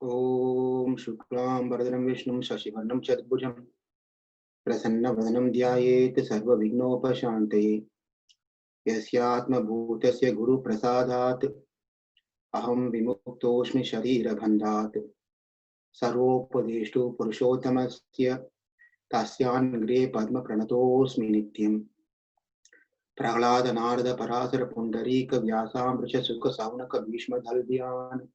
Om Shuklam Bharadram Vishnum Shashivarnam Chaturbhujam Prasanna Dhyayet Sarva Vignopashante Yasyatma Bhutasya Guru Prasadat Aham Vimuktoshmi Sharira Bandhat Sarvopadeshtu Purushottamasya Tasyan Gre Padma Pranatosmi Nityam Prahlada Narada Parasara Pundarika Vyasamricha Sukha Saunaka Bhishma Dhalvyan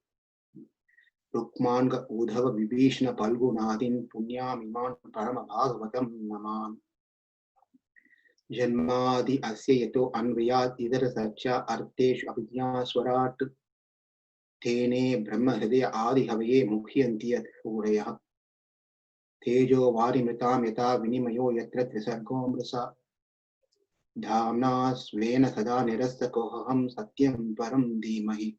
Rukmanga Udhava Vibhishna Palgunadin Punyam Iman Parama Bhagavatam Naman Janmadi Asya Yato Anvayat Idara Satcha Artesh Abhijna Swarat Tene Brahma Hridaya Adi Havaye Mukhyantiyat Uraya Tejo Varimritam Yata Vinimayo Yatra Trisargomrasa Dhamna Svena Sada Nirasta Koham Satyam Param Dhimahi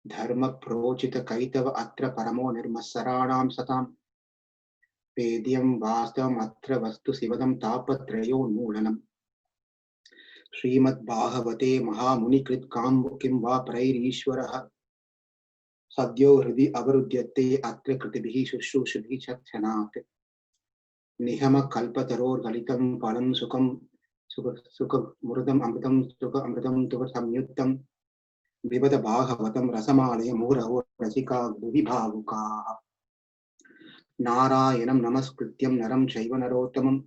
Dharma Prochita Kaitava Atra Paramo Nirmasaranam Satam Vedyam Vastam Atra Vastu Sivadam Tapatrayo Nulanam Srimad Bhagavate Mahamunikrit Kambukim Va Prairishwaraha Sadyo Hridi Avarudyate Atra Kritibihi Shushrushabhi Chakchanat Nihama Kalpataror Galitam Palam Sukha Murdam Amritam Sukha Amritam Tuva Samyuttam Vivada Bhagavatam Rasamalaya Muraho Rasika Vibhavuka Narayanam Namaskrityam Naram Chaiva Narottamam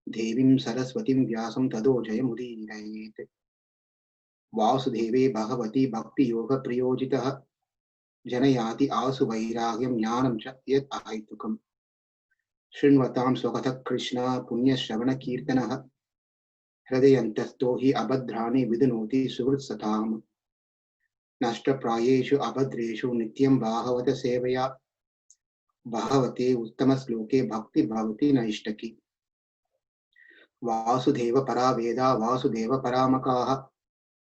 Devim Saraswatim Vyasam Tado Jayamudirayet Vasudeve Bhagavati Bhakti Yoga Priyojitaha Janayati Asu Vairagyam Jnanam Cha Yat Ahaitukam Shrinvatam Swakatha Krishna Punya Shravana Kirtanaha Hridayantasto hi Abhadrani Vidunoti Suhrit Satam Nashta Prayeshu Abhadreshu Nityam Bhagavata Sevaya Bhagavate Uttamas Loke Bhakti Bhavati Naishtaki Vasudeva Para Veda Vasudeva Paramakaha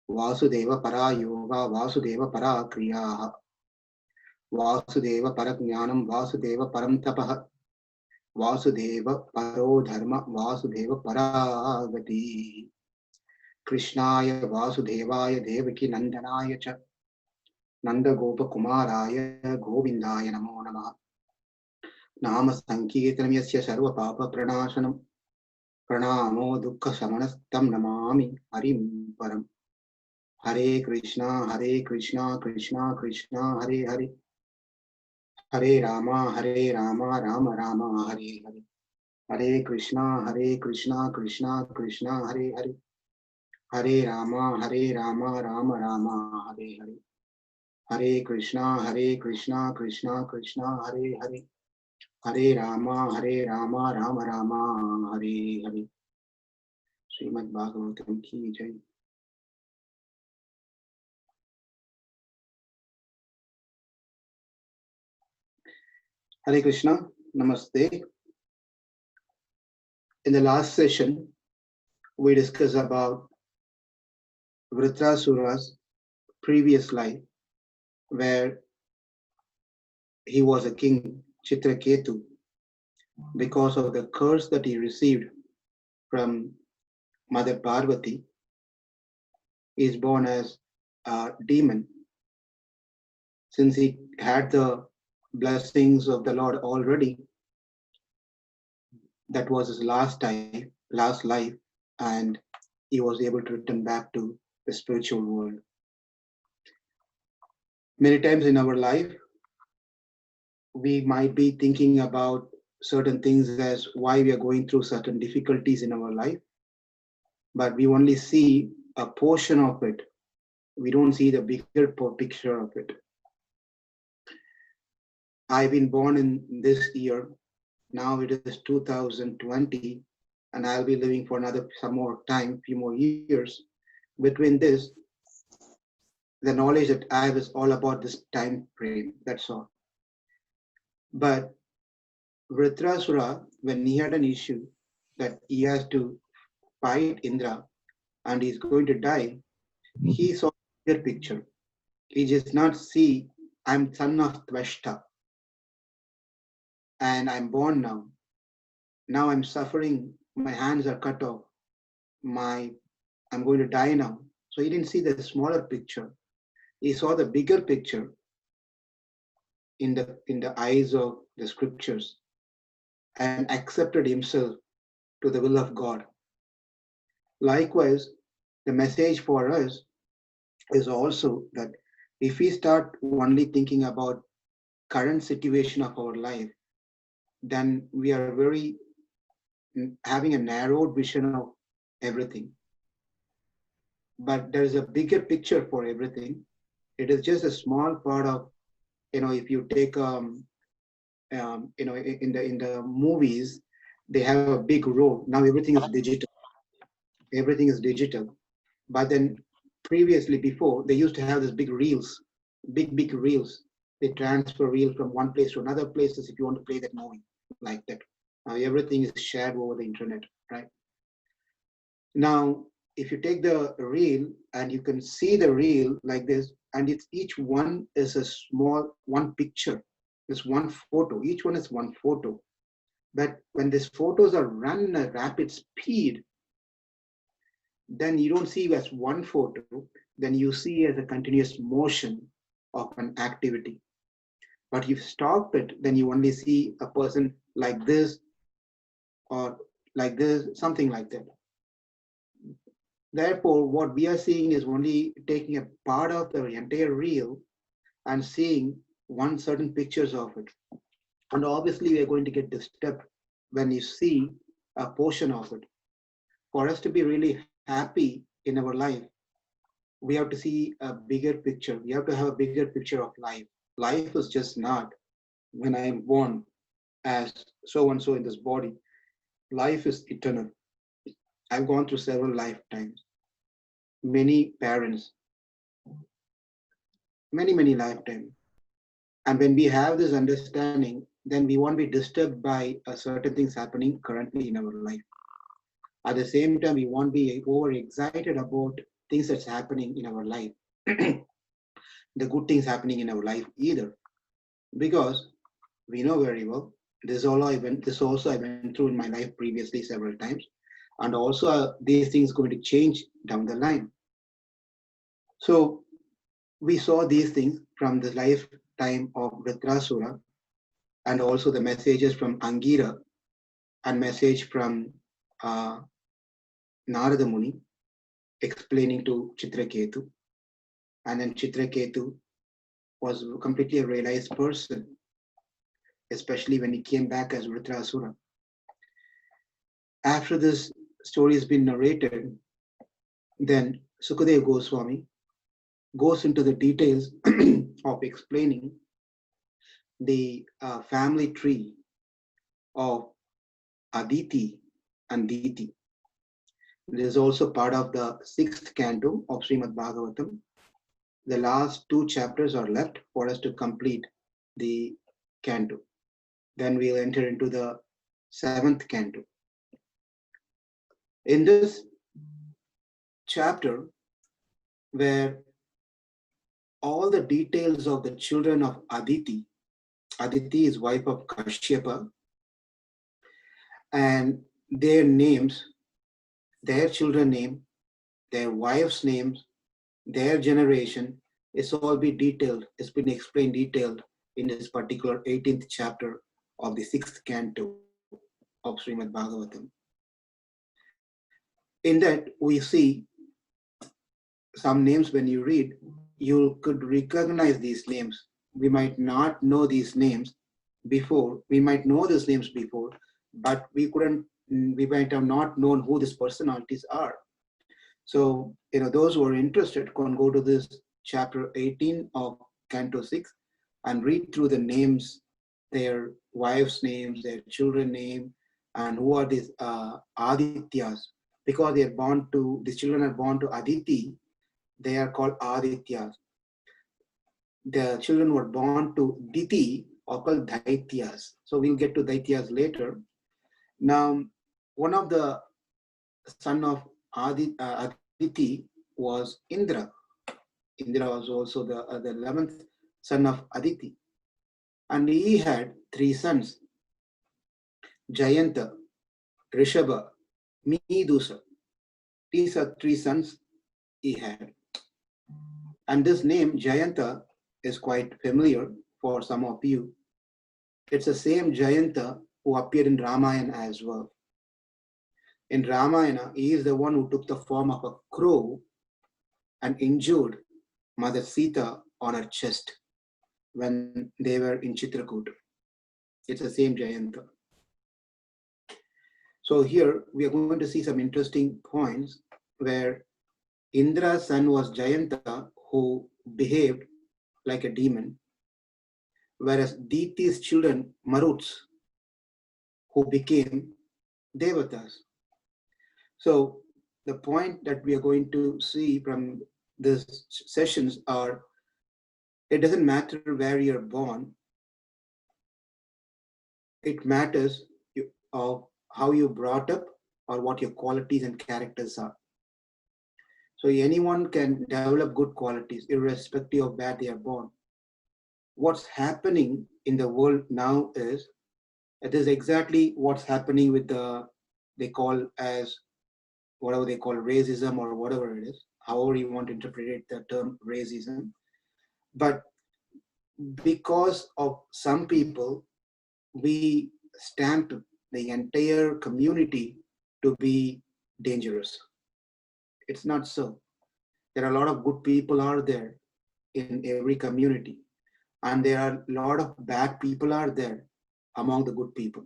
Vasudeva Para Yoga Vasudeva Para Kriyaha Vasudeva Parajnanam Vasudeva Param Tapaha Vasudeva Paro Dharma Vasudeva Paragati Krishnaya Vasudevaya Devaki Nandanaya Cha Nanda Gopa Kumaraya Govindaya Namo Namaha Nama Sankirtanam Yasya Sarva Papa Pranashanam Pranamo Dukkha Samanastam Namami Harim Param Hare Krishna Krishna Krishna Hare Hare Hare Rama Rama Rama Hare Hare Hare Krishna Krishna Krishna Hare Hare Hare Rama Rama Rama Hare Hare Hare Krishna Krishna Krishna Hare Hare Hare Rama Rama Rama Hare Hare Srimad Bhagavatam ki jai. Hare Krishna, Namaste. In the last session, we discussed about Vritrasura's previous life, where he was a king, Chitraketu, because of the curse that he received from Mother Parvati. He is born as a demon. Since he had the blessings of the Lord already, that was his last life, and he was able to return back to the spiritual world. Many times in our life, we might be thinking about certain things as why we are going through certain difficulties in our life, but we only see a portion of it. We don't see the bigger picture of it. I've been born in this year. Now it is 2020, and I'll be living for some more time, few more years. Between this, the knowledge that I have is all about this time frame, that's all. But Vritrasura, when he had an issue that he has to fight Indra and he's going to die, he saw the bigger picture. He does not see, I'm son of Tvashta, and I'm born now. Now I'm suffering, my hands are cut off, I'm going to die now. So he didn't see the smaller picture. He saw the bigger picture. in the eyes of the scriptures and accepted himself to the will of God. Likewise, the message for us is also that if we start only thinking about current situation of our life, then we are very having a narrowed vision of everything. But there is a bigger picture for everything. It is just a small part of, if you take in the movies, they have a big role. Now everything is digital. Everything is digital. But then previously, before, they used to have this big reels, big reels. They transfer reel from one place to another places if you want to play that movie like that. Now everything is shared over the internet, right? Now, if you take the reel and you can see the reel like this, and it's each one is a small one picture. It's one photo. Each one is one photo. But when these photos are run at rapid speed, then you don't see as one photo, then you see as a continuous motion of an activity. But if you stop it, then you only see a person like this or like this, something like that. Therefore, what we are seeing is only taking a part of the entire reel and seeing one certain pictures of it. And obviously, we are going to get disturbed when you see a portion of it. For us to be really happy in our life, we have to see a bigger picture. We have to have a bigger picture of life. Life is just not when I am born as so and so in this body. Life is eternal. I've gone through several lifetimes, many parents, many lifetimes. And when we have this understanding, then we won't be disturbed by certain things happening currently in our life. At the same time, we won't be overexcited about things that's happening in our life, the good things happening in our life either, because we know very well this also I went through in my life previously several times, and also these things going to change down the line. So we saw these things from the lifetime of Vritrasura, and also the messages from Angira and message from Narada Muni explaining to Chitraketu. And then Chitraketu was completely a realized person, especially when he came back as Vritrasura. After this story has been narrated, then Sukadeva Goswami goes into the details of explaining the family tree of Aditi and Diti. It is also part of the 6th canto of Srimad Bhagavatam. The last 2 chapters are left for us to complete the canto. Then we'll enter into the 7th canto. In this chapter, where all the details of the children of Aditi is wife of Kashyapa, and their names, their children name, their wives' names, their generation, it's all been detailed, it's been explained detailed in this particular 18th chapter of the 6th canto of Srimad Bhagavatam. In that, we see some names when you read, you could recognize these names. We might not know these names before, we might know these names before, but we might have not known who these personalities are. So, those who are interested can go to this chapter 18 of Canto 6 and read through the names, their wives' names, their children name, and who are these Adityas. Because these children are born to Aditi, they are called Adityas. The children were born to Diti are called Daityas. So we'll get to Daityas later. Now, one of the son of Aditi was Indra. Indra was also the 11th son of Aditi. And he had 3 sons, Jayanta, Rishabha, Medusa. These are 3 sons he had. And this name, Jayanta, is quite familiar for some of you. It's the same Jayanta who appeared in Ramayana as well. In Ramayana, he is the one who took the form of a crow and injured Mother Sita on her chest when they were in Chitrakoot. It's the same Jayanta. So here we are going to see some interesting points where Indra's son was Jayanta, who behaved like a demon, whereas Diti's children, Maruts, who became Devatas. So the point that we are going to see from these sessions are, it doesn't matter where you're born, it matters of how you brought up or what your qualities and characters are. So anyone can develop good qualities irrespective of where they are born. What's happening in the world now is, it is exactly what's happening with they call as, whatever they call racism or whatever it is, however you want to interpret the term racism. But because of some people, we stamp the entire community to be dangerous. It's not so. There are a lot of good people out there in every community, and there are a lot of bad people out there among the good people,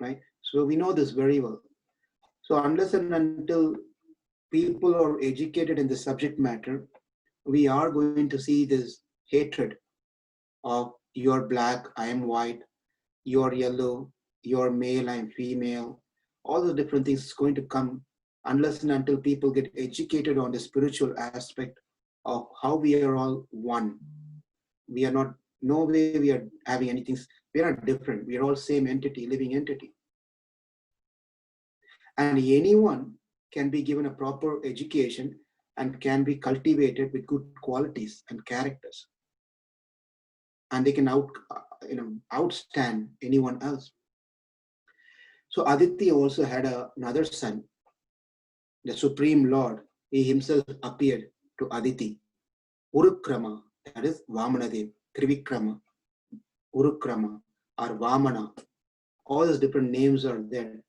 right? So we know this very well. So unless and until people are educated in the subject matter, we are going to see this hatred of you're black, I am white, you're yellow, you're male, I'm female. All those different things is going to come unless and until people get educated on the spiritual aspect of how we are all one. We are not, no way we are having anything, we are not different. We are all same entity, living entity. And anyone can be given a proper education and can be cultivated with good qualities and characters. And they can outstand anyone else. So Aditya also had another son, the Supreme Lord. He himself appeared to Aditi. Urukrama, that is Vamanadev, Trivikrama, Urukrama, or Vamana. All those different names are there.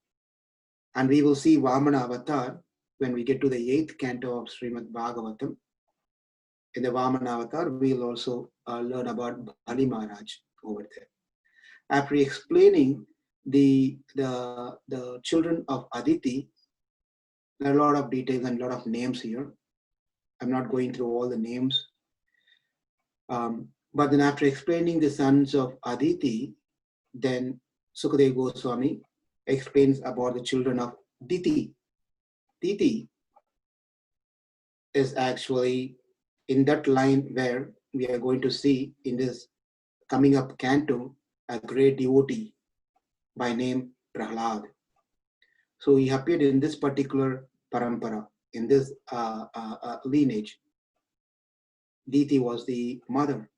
And we will see Vamana avatar when we get to the 8th canto of Srimad Bhagavatam. In the Vamana avatar, we'll also learn about Bali Maharaj over there. After explaining the children of Aditi, there are a lot of details and a lot of names here. I'm not going through all the names. But then after explaining the sons of Aditi, then Sukadeva Goswami explains about the children of Diti. Diti is actually in that line where we are going to see in this coming up canto a great devotee by name Prahlad. So he appeared in this particular parampara, in this lineage. Diti was the mother.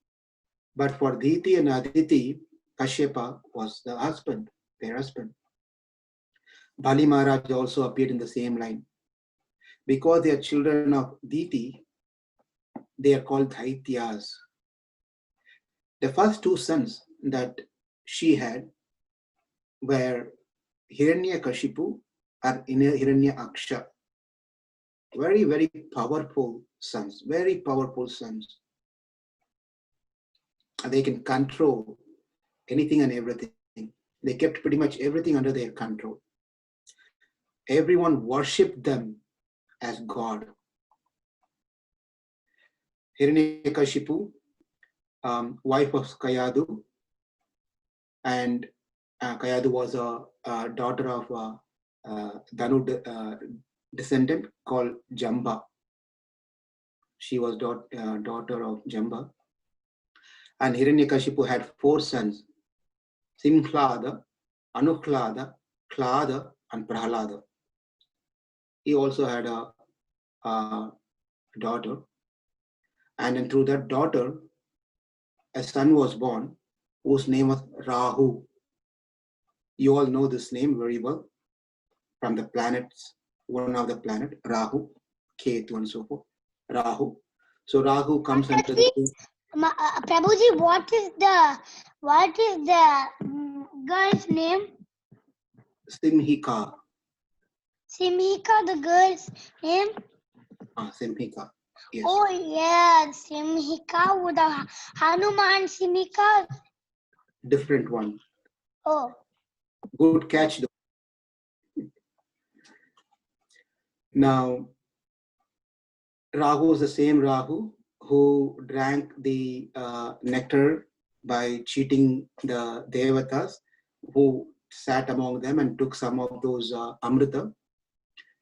But for Diti and Aditi, Kashyapa was the husband, their husband. Bali Maharaj also appeared in the same line. Because they are children of Diti, they are called Daityas. The first two sons that she had were Hiranyakashipu and Hiranyaksha. Very, very powerful sons, very powerful sons. They can control anything and everything. They kept pretty much everything under their control. Everyone worshipped them as God. Hiranyakashipu, wife of Kayadu, and Kayadu was a daughter of Danu descendant called Jamba. She was daughter of Jamba. And Hiranyakashipu had 4 sons, Simhlada, Anuhlada, Klada, and Prahlada. He also had a daughter. And then through that daughter, a son was born whose name was Rahu. You all know this name very well from the planets, one of the planet, Rahu, Ketu and so forth, Rahu. So Rahu comes under the Prabhuji, what is the girl's name? Simhika. Simhika, the girl's name? Simhika. Yes. Oh yeah, Simhika with the Hanuman Simhika. Different one. Oh. Good catch though. Now, Rahu is the same Rahu who drank the nectar by cheating the Devatas, who sat among them and took some of those Amrita.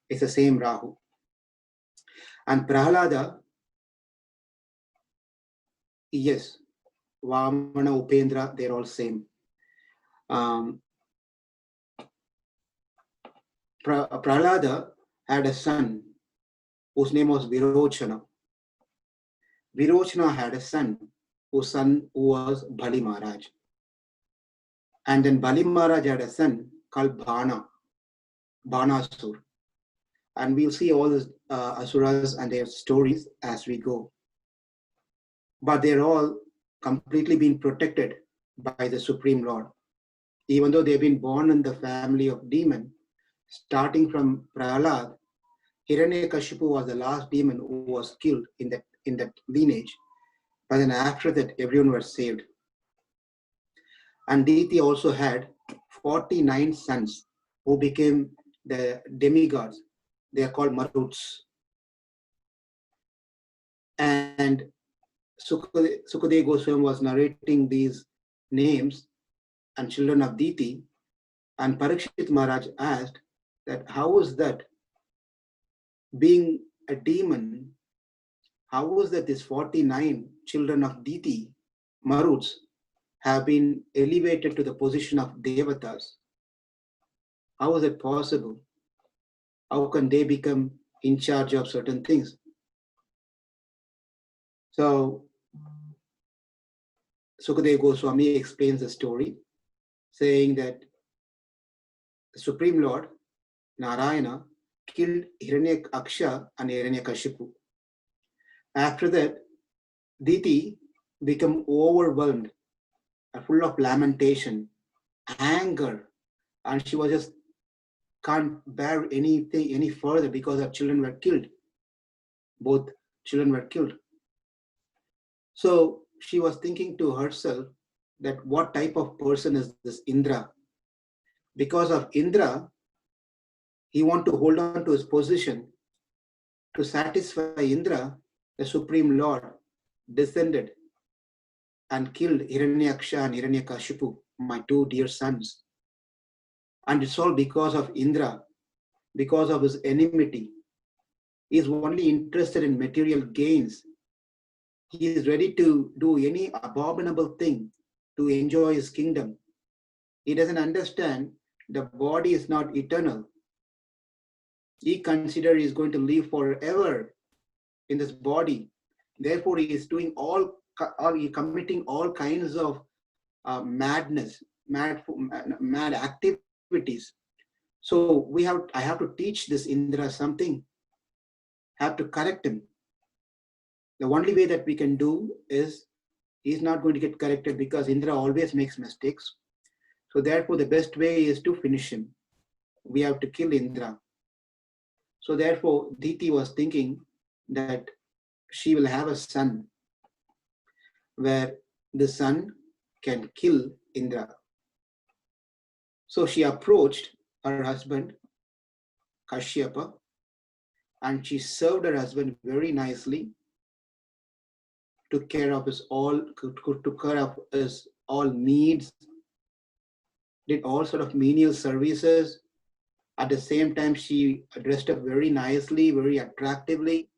It's the same Rahu. And Prahlada, yes, Vamana, Upendra, they're all same. Prahlada had a son whose name was Virochana. Virochana had a son whose son was Bali Maharaj. And then Bali Maharaj had a son called Banasur. And we'll see all these asuras and their stories as we go. But they're all completely being protected by the Supreme Lord. Even though they've been born in the family of demon, starting from Prahlad, Hiranyakashipu was the last demon who was killed in that lineage. But then after that, everyone was saved. And Diti also had 49 sons who became the demigods. They are called Maruts. And Sukadeva Goswami was narrating these names and children of Diti. And Parikshit Maharaj asked that how is that being a demon, how was that these 49 children of Diti, Maruts, have been elevated to the position of Devatas? How is it possible? How can they become in charge of certain things? So Sukadeva Goswami explains the story, saying that the Supreme Lord, Narayana, killed Hiranyaksha and Hiranyakashipu. After that, Diti became overwhelmed, full of lamentation, anger, and she was just can't bear anything any further because her children were killed. Both children were killed. So she was thinking to herself that what type of person is this Indra? Because of Indra, he wanted to hold on to his position. To satisfy Indra, the Supreme Lord descended and killed Hiranyaksha and Hiranyakashipu, my two dear sons. And it's all because of Indra, because of his enmity. He is only interested in material gains. He is ready to do any abominable thing to enjoy his kingdom. He doesn't understand the body is not eternal. He considers he is going to live forever in this body. Therefore, he is doing committing all kinds of madness, mad activities. So I have to teach this Indra something. Have to correct him. The only way that we can do is he's not going to get corrected because Indra always makes mistakes. So therefore, the best way is to finish him. We have to kill Indra. So therefore, Diti was thinking that she will have a son where the son can kill Indra. So she approached her husband, Kashyapa, and she served her husband very nicely, took care of his all needs, did all sort of menial services. At the same time, she dressed up very nicely, very attractively.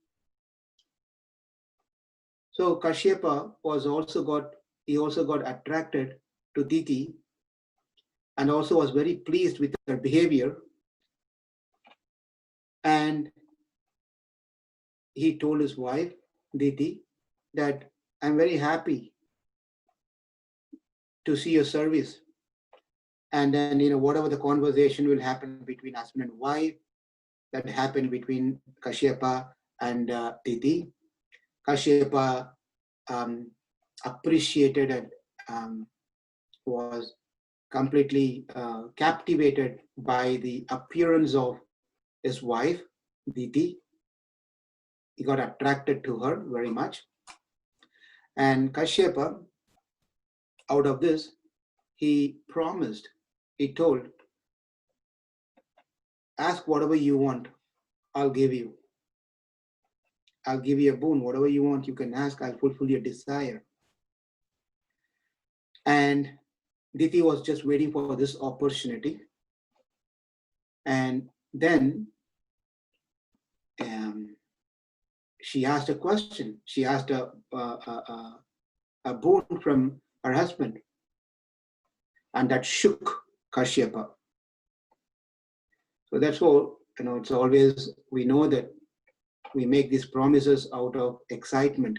So Kashyapa also got attracted to Diti and also was very pleased with her behavior. And he told his wife, Diti, that I'm very happy to see your service. And then, whatever the conversation will happen between husband and wife, that happened between Kashyapa and Diti. Kashyapa appreciated and was completely captivated by the appearance of his wife, Diti. He got attracted to her very much. And Kashyapa, out of this, he promised, he told, ask whatever you want, I'll give you. I'll give you a boon. Whatever you want, you can ask. I'll fulfill your desire. And Diti was just waiting for this opportunity. And then she asked a question. She asked a boon from her husband. And that shook Kashyapa. So that's all, it's always, we know that we make these promises out of excitement.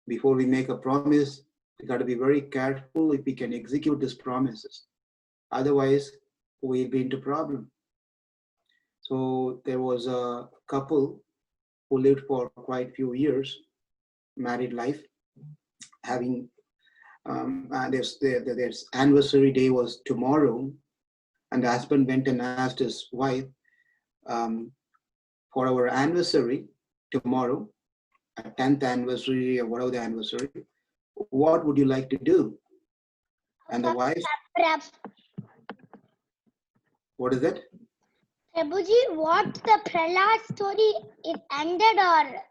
Before we make a promise, we got to be very careful if we can execute these promises. Otherwise, we'll be into problem. So there was a couple who lived for quite a few years, married life, having their anniversary day was tomorrow, and the husband went and asked his wife, for our anniversary tomorrow, a 10th anniversary or whatever the anniversary, what would you like to do? And the wife, what is it? Prabhuji, what the Prahlad story, it ended or?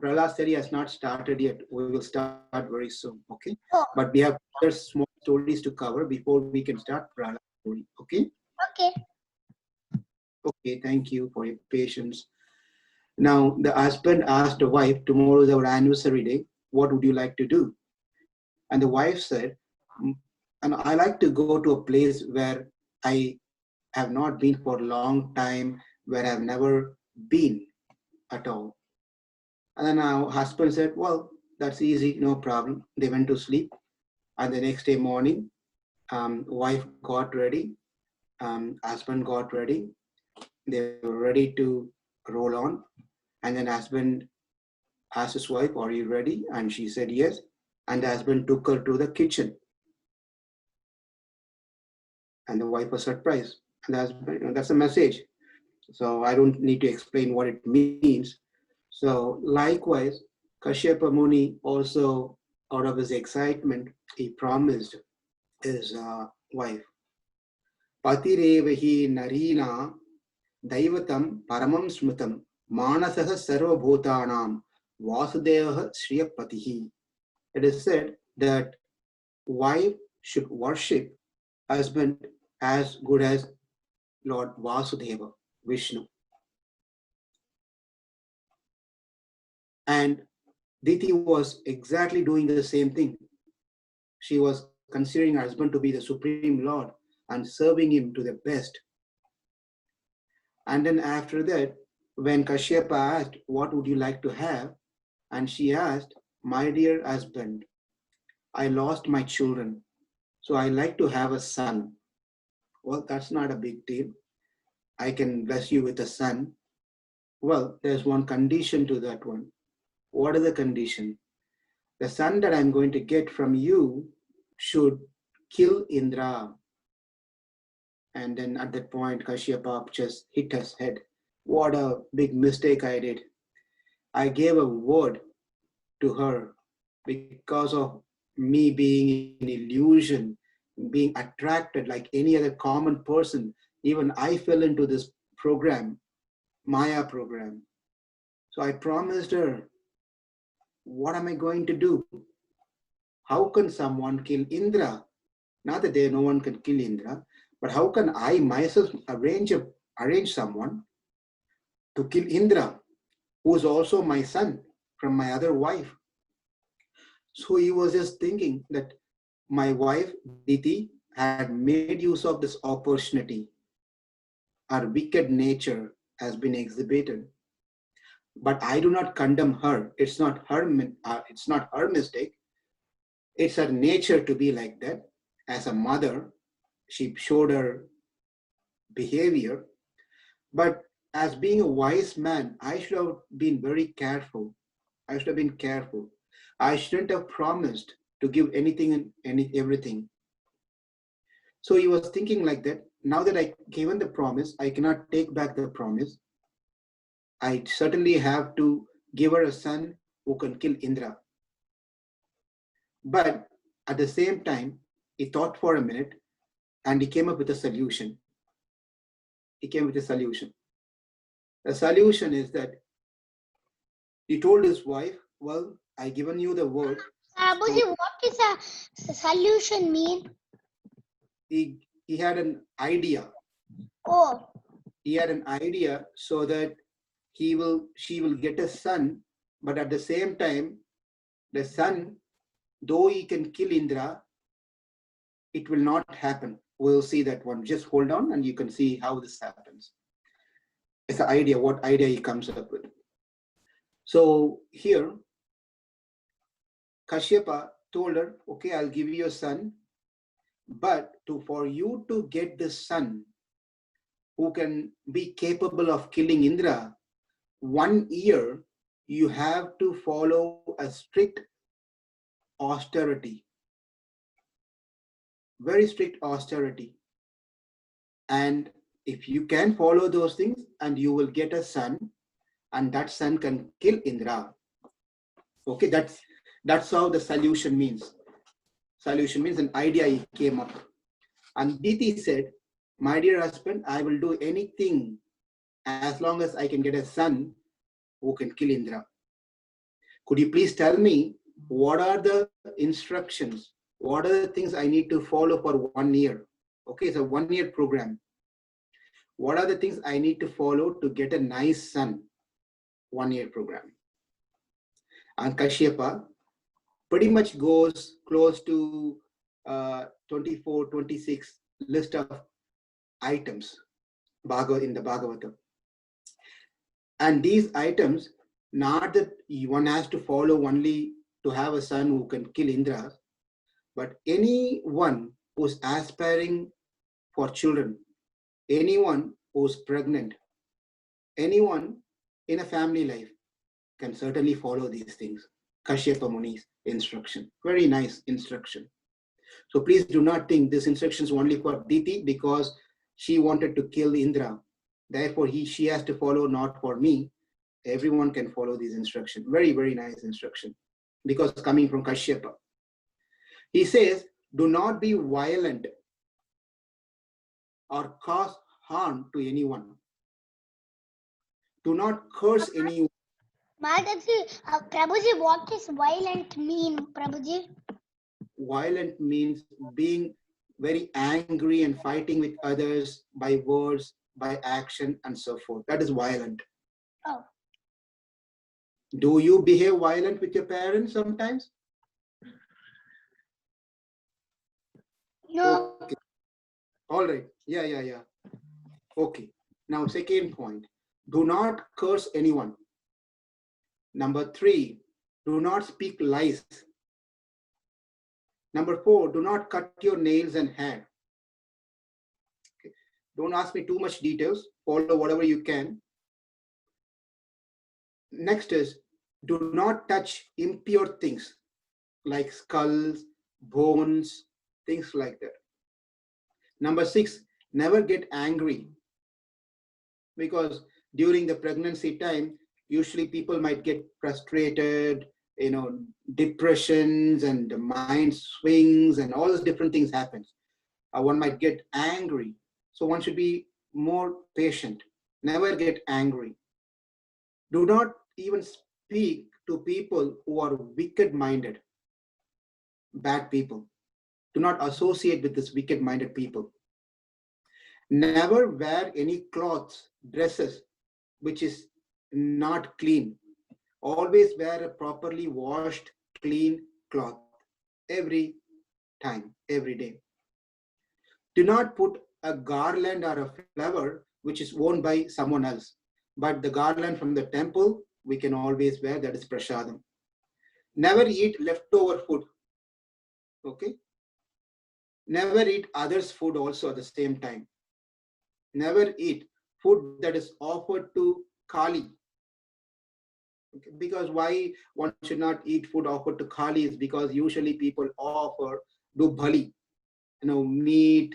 Prahlad story has not started yet. We will start very soon, okay? Oh. But we have other small stories to cover before we can start Prahlad story, okay? Okay. Okay, thank you for your patience. Now, the husband asked the wife, tomorrow is our anniversary day. What would you like to do? And the wife said, and I like to go to a place where I have not been for a long time, where I've never been at all. And then our husband said, well, that's easy, no problem. They went to sleep. And the next day morning, wife got ready, husband got ready. They were ready to roll on. And then husband asked his wife, are you ready? And she said, yes. And the husband took her to the kitchen. And the wife was surprised. And the husband, that's a message. So I don't need to explain what it means. So likewise, Kashyapa Muni also, out of his excitement, he promised his wife, Patirevahi Narina Daivatam Paramam Smritam Manasaha Sarva Bhutanam Vasudevaha Shriyapatihi. It is said that wife should worship husband as good as Lord Vasudeva, Vishnu. And Diti was exactly doing the same thing. She was considering her husband to be the Supreme Lord and serving him to the best. And then after that, when Kashyapa asked, what would you like to have? And she asked, my dear husband, I lost my children, so I like to have a son. Well, that's not a big deal. I can bless you with a son. Well, there's one condition to that one. What is the condition? The son that I'm going to get from you should kill Indra. And then at that point, Kashyapa just hit his head. What a big mistake I did. I gave a word to her because of me being in illusion, being attracted like any other common person. Even I fell into this program, Maya program. So I promised her, what am I going to do? How can someone kill Indra? Not that no one can kill Indra, but how can I myself arrange someone to kill Indra, who is also my son from my other wife? So he was just thinking that my wife, Diti, had made use of this opportunity. Her wicked nature has been exhibited. But I do not condemn her. It's not her mistake. It's her nature to be like that. As a mother, she showed her behavior. But as being a wise man, I should have been very careful. I should have been careful. I shouldn't have promised to give anything and everything. So he was thinking like that. Now that I given the promise, I cannot take back the promise. I certainly have to give her a son who can kill Indra. But at the same time, he thought for a minute and he came up with a solution. He came with a solution. The solution is that he told his wife, well, I given you the word. Prabhuji, So what is a solution mean? he had an idea. Oh, He had an idea so that she will get a son, but at the same time, the son, though he can kill Indra, it will not happen. We'll see that one. Just hold on and you can see how this happens. It's an idea, what idea he comes up with. So here, Kashyapa told her, okay, I'll give you a son, but for you to get this son who can be capable of killing Indra, 1 year, you have to follow a strict austerity, very strict austerity. And if you can follow those things, and you will get a son, and that son can kill Indra. Okay, that's how the solution means. Solution means an idea he came up. And Diti said, my dear husband, I will do anything as long as I can get a son who can kill Indra. Could you please tell me what are the instructions? What are the things I need to follow for 1 year? Okay, it's a 1 year program. What are the things I need to follow to get a nice son? 1 year program. And Kashyapa pretty much goes close to 24, 26 list of items in the Bhagavatam. And these items, not that one has to follow only to have a son who can kill Indra, but anyone who's aspiring for children, anyone who's pregnant, anyone in a family life can certainly follow these things. Kashyapa Muni's instruction. Very nice instruction. So please do not think this instruction is only for Diti because she wanted to kill Indra. Therefore, she has to follow, not for me. Everyone can follow these instructions. Very, very nice instruction. Because coming from Kashyapa. He says, do not be violent or cause harm to anyone. Do not curse anyone. Prabhuji, what does violent mean, Prabhuji? Violent means being very angry and fighting with others by words, by action, and so forth. That is violent. Oh. Do you behave violent with your parents sometimes? No. Okay. All right. Yeah. Okay. Now, second point. Do not curse anyone. Number 3, do not speak lies. Number 4, do not cut your nails and hair. Okay. Don't ask me too much details. Follow whatever you can. Next is, do not touch impure things like skulls, bones, things like that. Number 6, never get angry, because during the pregnancy time, usually people might get frustrated, depressions and mind swings and all those different things happen. One might get angry. So one should be more patient. Never get angry. Do not even speak to people who are wicked-minded, bad people. Do not associate with this wicked-minded people. Never wear any clothes, dresses, which is not clean. Always wear a properly washed, clean cloth every time, every day. Do not put a garland or a flower which is worn by someone else. But the garland from the temple, we can always wear, that is prasadam. Never eat leftover food. Okay? Never eat others' food also at the same time. Never eat food that is offered to Kali. Because why one should not eat food offered to Kali is because usually people do bali, meat,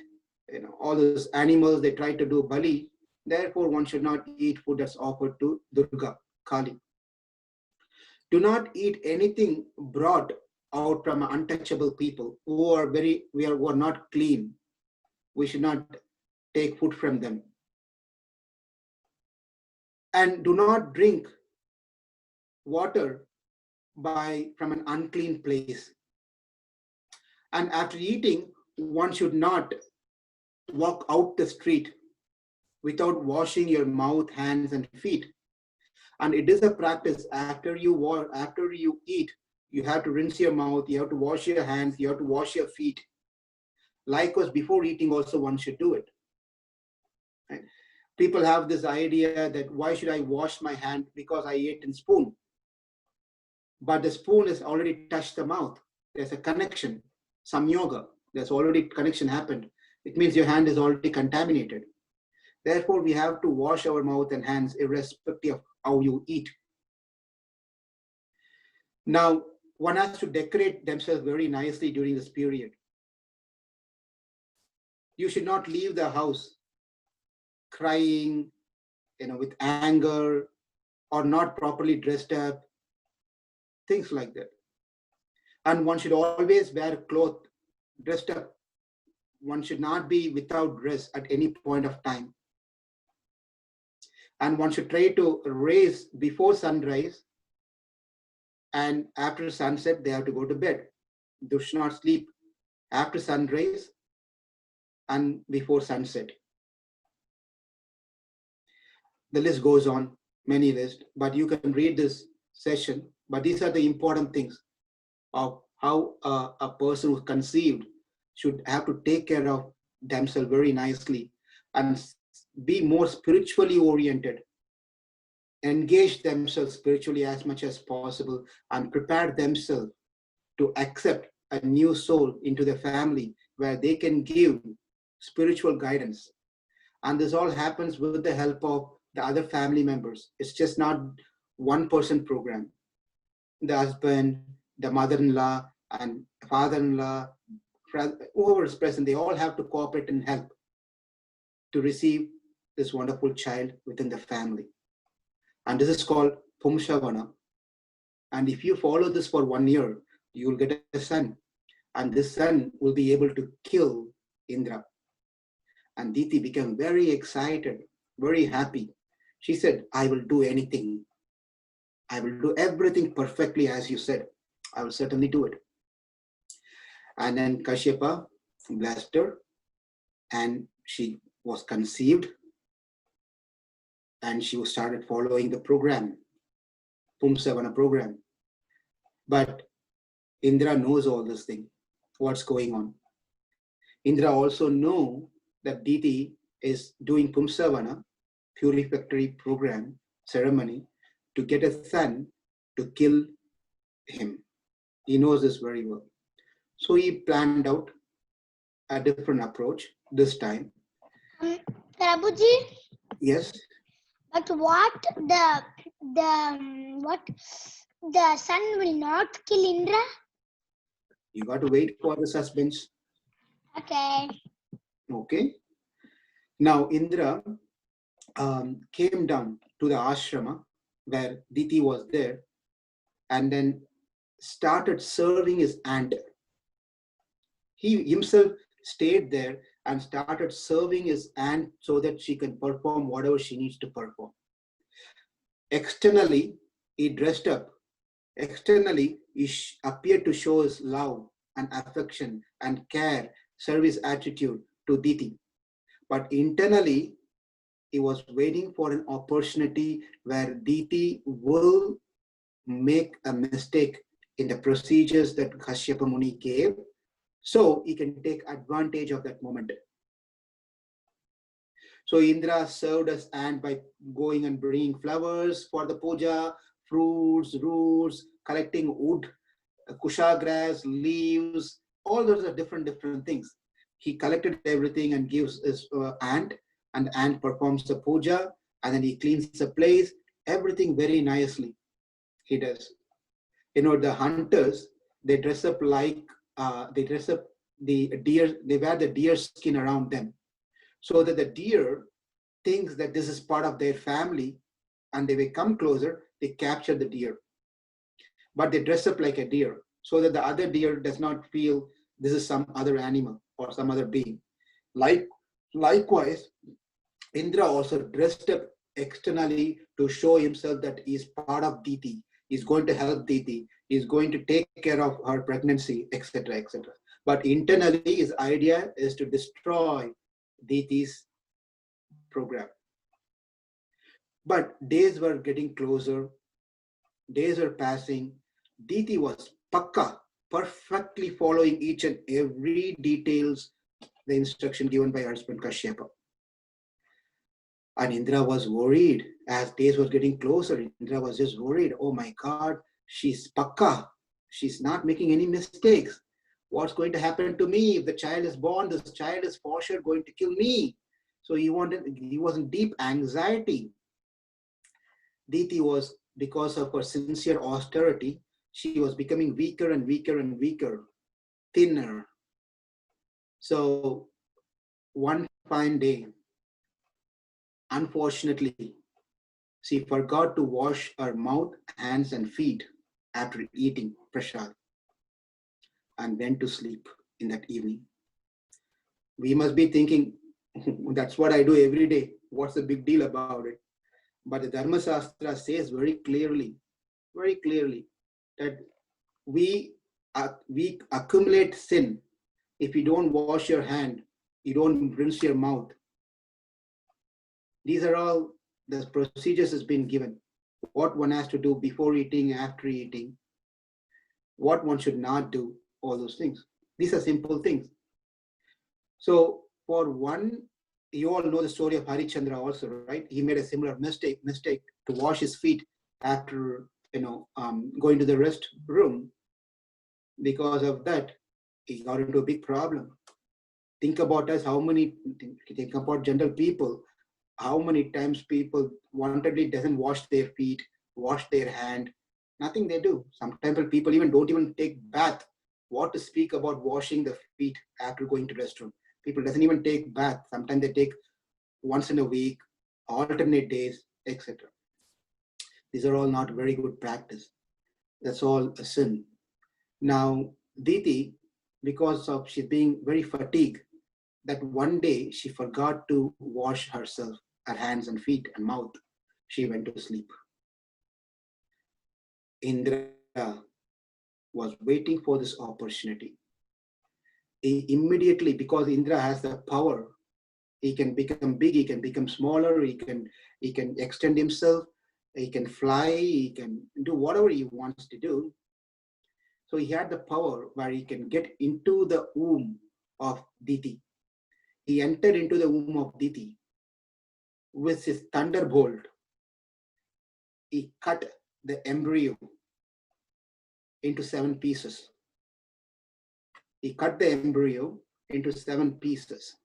all those animals, they try to do bali. Therefore, one should not eat food that's offered to Durga, Kali. Do not eat anything brought out from untouchable people who are not clean. We should not take food from them. And do not drink water from an unclean place. And after eating, one should not walk out the street without washing your mouth, hands, and feet. And it is a practice. After you eat, you have to rinse your mouth, you have to wash your hands, you have to wash your feet. Likewise, before eating also one should do it. Right? People have this idea that why should I wash my hand? Because I ate in spoon. But the spoon has already touched the mouth. There's a connection, samyoga. There's already connection happened. It means your hand is already contaminated. Therefore, we have to wash our mouth and hands irrespective of how you eat. Now, one has to decorate themselves very nicely during this period. You should not leave the house crying, with anger, or not properly dressed up, things like that. And one should always wear clothes dressed up. One should not be without dress at any point of time. And one should try to raise before sunrise, and after sunset they have to go to bed. They should not sleep after sunrise and before sunset. The list goes on, many lists, but you can read this session. But these are the important things of how a person who's conceived should have to take care of themselves very nicely and be more spiritually oriented, engage themselves spiritually as much as possible, and prepare themselves to accept a new soul into the family where they can give spiritual guidance. And this all happens with the help of the other family members. It's just not one person program. The husband, the mother-in-law, and father-in-law, whoever is present, they all have to cooperate and help to receive this wonderful child within the family. And this is called Pumshavana. And if you follow this for 1 year, you will get a son. And this son will be able to kill Indra. And Diti became very excited, very happy. She said, I will do anything. I will do everything perfectly as you said. I will certainly do it. And then Kashyapa blessed her, and she was conceived, and she started following the program, Pumsavana program. But Indra knows all this thing, what's going on. Indra also knows that Diti is doing Pumsavana, purificatory program, ceremony, to get a son to kill him. He knows this very well. So he planned out a different approach this time. Prabhuji? Yes. But what the sun will not kill Indra? You got to wait for the suspense. Okay. Okay. Now Indra came down to the ashrama where Diti was there, and then started serving his aunt. He himself stayed there and started serving his aunt so that she can perform whatever she needs to perform. Externally, he dressed up. Externally, he appeared to show his love and affection and care, service attitude to Diti. But internally, he was waiting for an opportunity where Diti will make a mistake in the procedures that Kashyapa Muni gave, so he can take advantage of that moment. So Indra served his aunt by going and bringing flowers for the puja, fruits, roots, collecting wood, kusha grass, leaves, all those are different things. He collected everything and gives his aunt, and the aunt performs the puja, and then he cleans the place, everything very nicely. He does. The hunters, they dress up like, they dress up the deer, they wear the deer skin around them so that the deer thinks that this is part of their family, and they will come closer, they capture the deer. But they dress up like a deer so that the other deer does not feel this is some other animal or some other being. Likewise, Indra also dressed up externally to show himself that he is part of Diti. He's going to help Diti. He's going to take care of her pregnancy, etc., etc. But internally, his idea is to destroy Diti's program. But days were getting closer. Days were passing. Diti was pakka, perfectly following each and every details, the instruction given by her husband Kashyapa. And Indra was worried as days were getting closer. Indra was just worried. Oh my God, she's pakka. She's not making any mistakes. What's going to happen to me if the child is born? This child is for sure going to kill me. So he was in deep anxiety. Diti was, because of her sincere austerity, she was becoming weaker and weaker and weaker, thinner. So one fine day, unfortunately, she forgot to wash her mouth, hands, and feet after eating prasad and went to sleep in that evening. We must be thinking, that's what I do every day. What's the big deal about it? But the Dharma Shastra says very clearly, that we accumulate sin. If you don't wash your hand, you don't rinse your mouth. These are all the procedures has been given. What one has to do before eating, after eating, what one should not do, all those things. These are simple things. So for one, you all know the story of Harichandra also, right? He made a similar mistake to wash his feet after going to the rest room. Because of that, he got into a big problem. Think about us, think about general people, how many times people wantedly doesn't wash their feet, wash their hand, nothing they do. Sometimes people don't even take bath. What to speak about washing the feet after going to restroom? People doesn't even take bath. Sometimes they take once in a week, alternate days, etc. These are all not very good practice. That's all a sin. Now, Diti, because of she being very fatigued, that one day she forgot to wash herself, her hands and feet and mouth. She went to sleep. Indra was waiting for this opportunity. He immediately, because Indra has the power, he can become big, he can become smaller, he can extend himself, he can fly, he can do whatever he wants to do. So he had the power where he can get into the womb of Diti. He entered into the womb of Diti with his thunderbolt. He cut the embryo into 7 pieces. He cut the embryo into 7 pieces.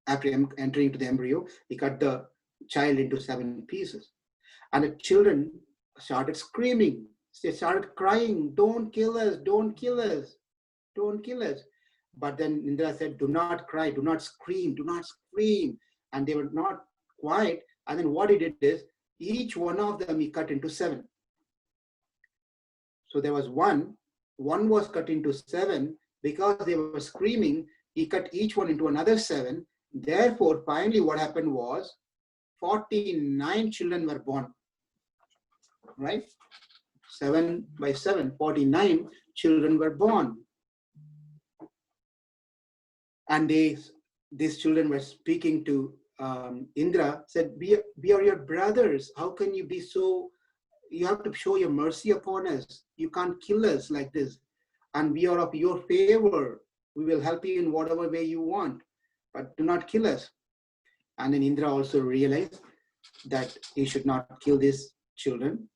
After entering into the embryo, he cut the child into 7 pieces. And the children started screaming. They started crying, don't kill us, don't kill us, don't kill us. But then Indra said, do not cry, do not scream, do not scream. And they were not quiet. And then what he did is, each one of them he cut into 7. So there was one was cut into 7. Because they were screaming, he cut each one into another 7. Therefore, finally what happened was 49 children were born, right? 7 by 7, 49 children were born. And these children were speaking to Indra, said, we are your brothers. How can you be so, you have to show your mercy upon us. You can't kill us like this. And we are of your favor. We will help you in whatever way you want, but do not kill us. And then Indra also realized that he should not kill these children.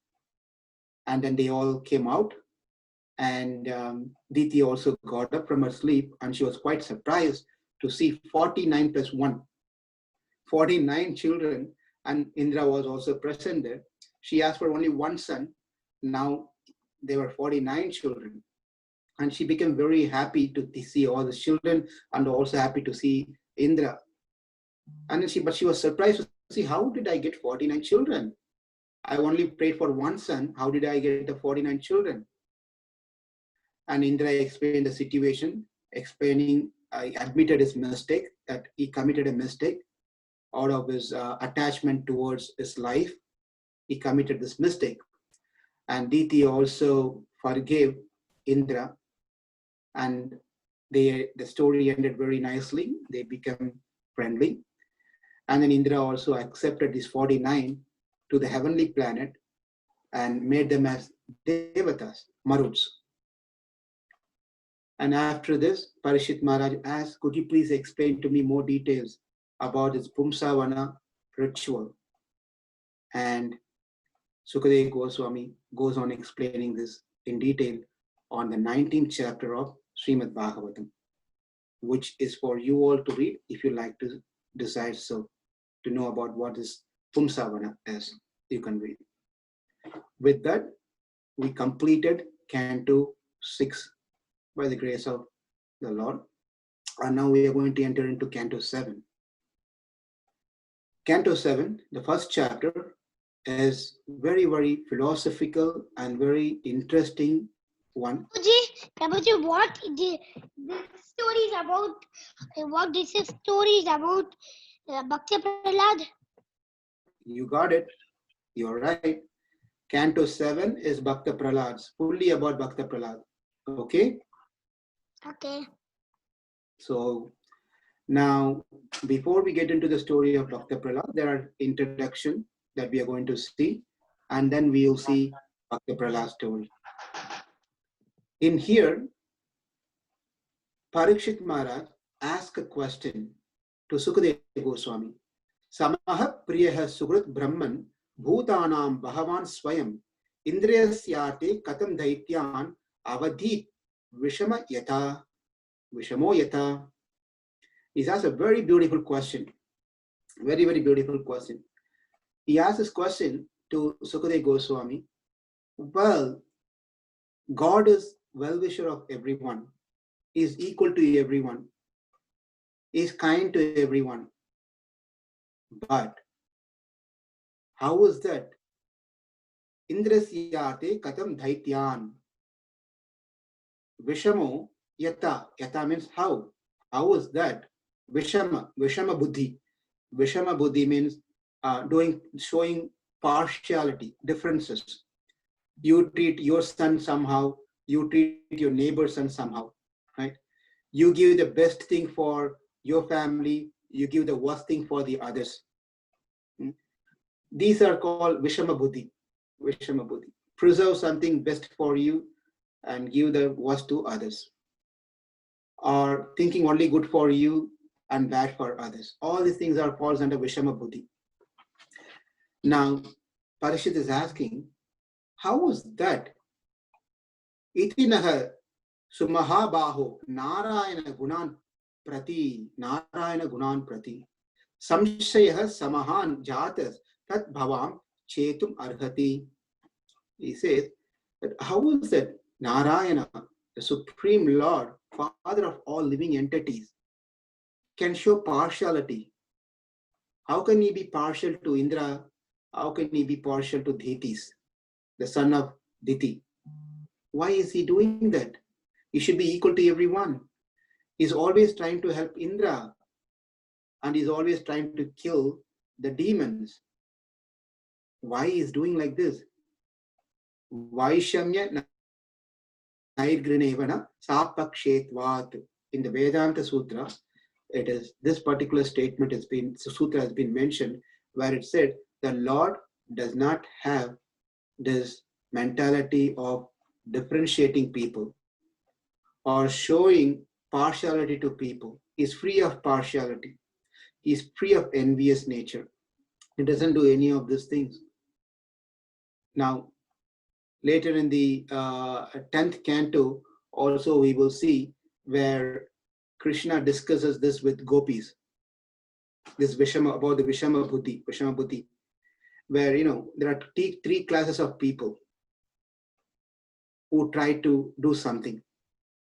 And then they all came out. And Diti also got up from her sleep, and she was quite surprised to see 49 plus 1, 49 children, and Indra was also present there. She asked for only one son. Now there were 49 children. And she became very happy to see all the children and also happy to see Indra. And then but she was surprised to see, how did I get 49 children? I only prayed for one son. How did I get the 49 children? And Indra explained the situation, explaining, admitted his mistake, that he committed a mistake out of his attachment towards his life. He committed this mistake. And Diti also forgave Indra. And the story ended very nicely. They became friendly. And then Indra also accepted these 49 to the heavenly planet and made them as Devatas, Maruts. And after this, Parishit Maharaj asked, could you please explain to me more details about this Pumsavana ritual? And Sukadeva Goswami goes on explaining this in detail on the 19th chapter of Srimad Bhagavatam, which is for you all to read if you like to decide so, to know about what this Pumsavana is. You can read. With that, we completed Canto 6 by the grace of the Lord. And now we are going to enter into Canto 7. Canto 7, the first chapter, is very, very philosophical and very interesting one. Prabhuji, what this story is about? What this story is about? Bhakti Prahlad. You got it. You're right. Canto 7 is Bhakta Prahlad, fully about Bhakta Prahlad. Okay? Okay. So now, before we get into the story of Bhakta Prahlad, there are introduction that we are going to see, and then we will see Bhakta Prahlad story. In here, Parikshit Maharaj asked a question to Sukadeva Goswami. Samaha priyaha sugrat brahman bhutanam bhagavan swayam indriyasyate katam daityan avadhit vishama yata vishamo yata. He asked a very beautiful question. Very, very beautiful question. He asked this question to Sukadeva Goswami. Well, God is well-wisher of everyone. He is equal to everyone. He is kind to everyone. But how is that? Indrasyate katam dhaityan. Vishamo yata. Yata means how. How is that? Vishama buddhi. Vishama buddhi means showing partiality, differences. You treat your son somehow, you treat your neighbor's son somehow, right? You give the best thing for your family, you give the worst thing for the others. These are called Vishama buddhi. Vishama buddhi. Preserve something best for you and give the worst to others. Or thinking only good for you and bad for others. All these things are falls under Vishama buddhi. Now, Parishit is asking, how is that? Itinaha sumahabaho narayana gunan prati samshayah samahan jatas tat bhavam chetum arhati. He says that how is that Narayana, the Supreme Lord, Father of all living entities, can show partiality? How can he be partial to Indra? How can he be partial to Dhetis, the son of Diti? Why is he doing that? He should be equal to everyone. He's always trying to help Indra, and he's always trying to kill the demons. Why is doing like this? Vaishamya nairgrinevana sapakshetvat. In the Vedanta Sutra, it is this particular statement sutra has been mentioned, where it said the Lord does not have this mentality of differentiating people or showing partiality to people. He's free of partiality. He's free of envious nature. He doesn't do any of these things. Now, later in the 10th canto, also we will see where Krishna discusses this with gopis, this Vishama, about the Vishama buddhi. where, there are three classes of people who try to do something.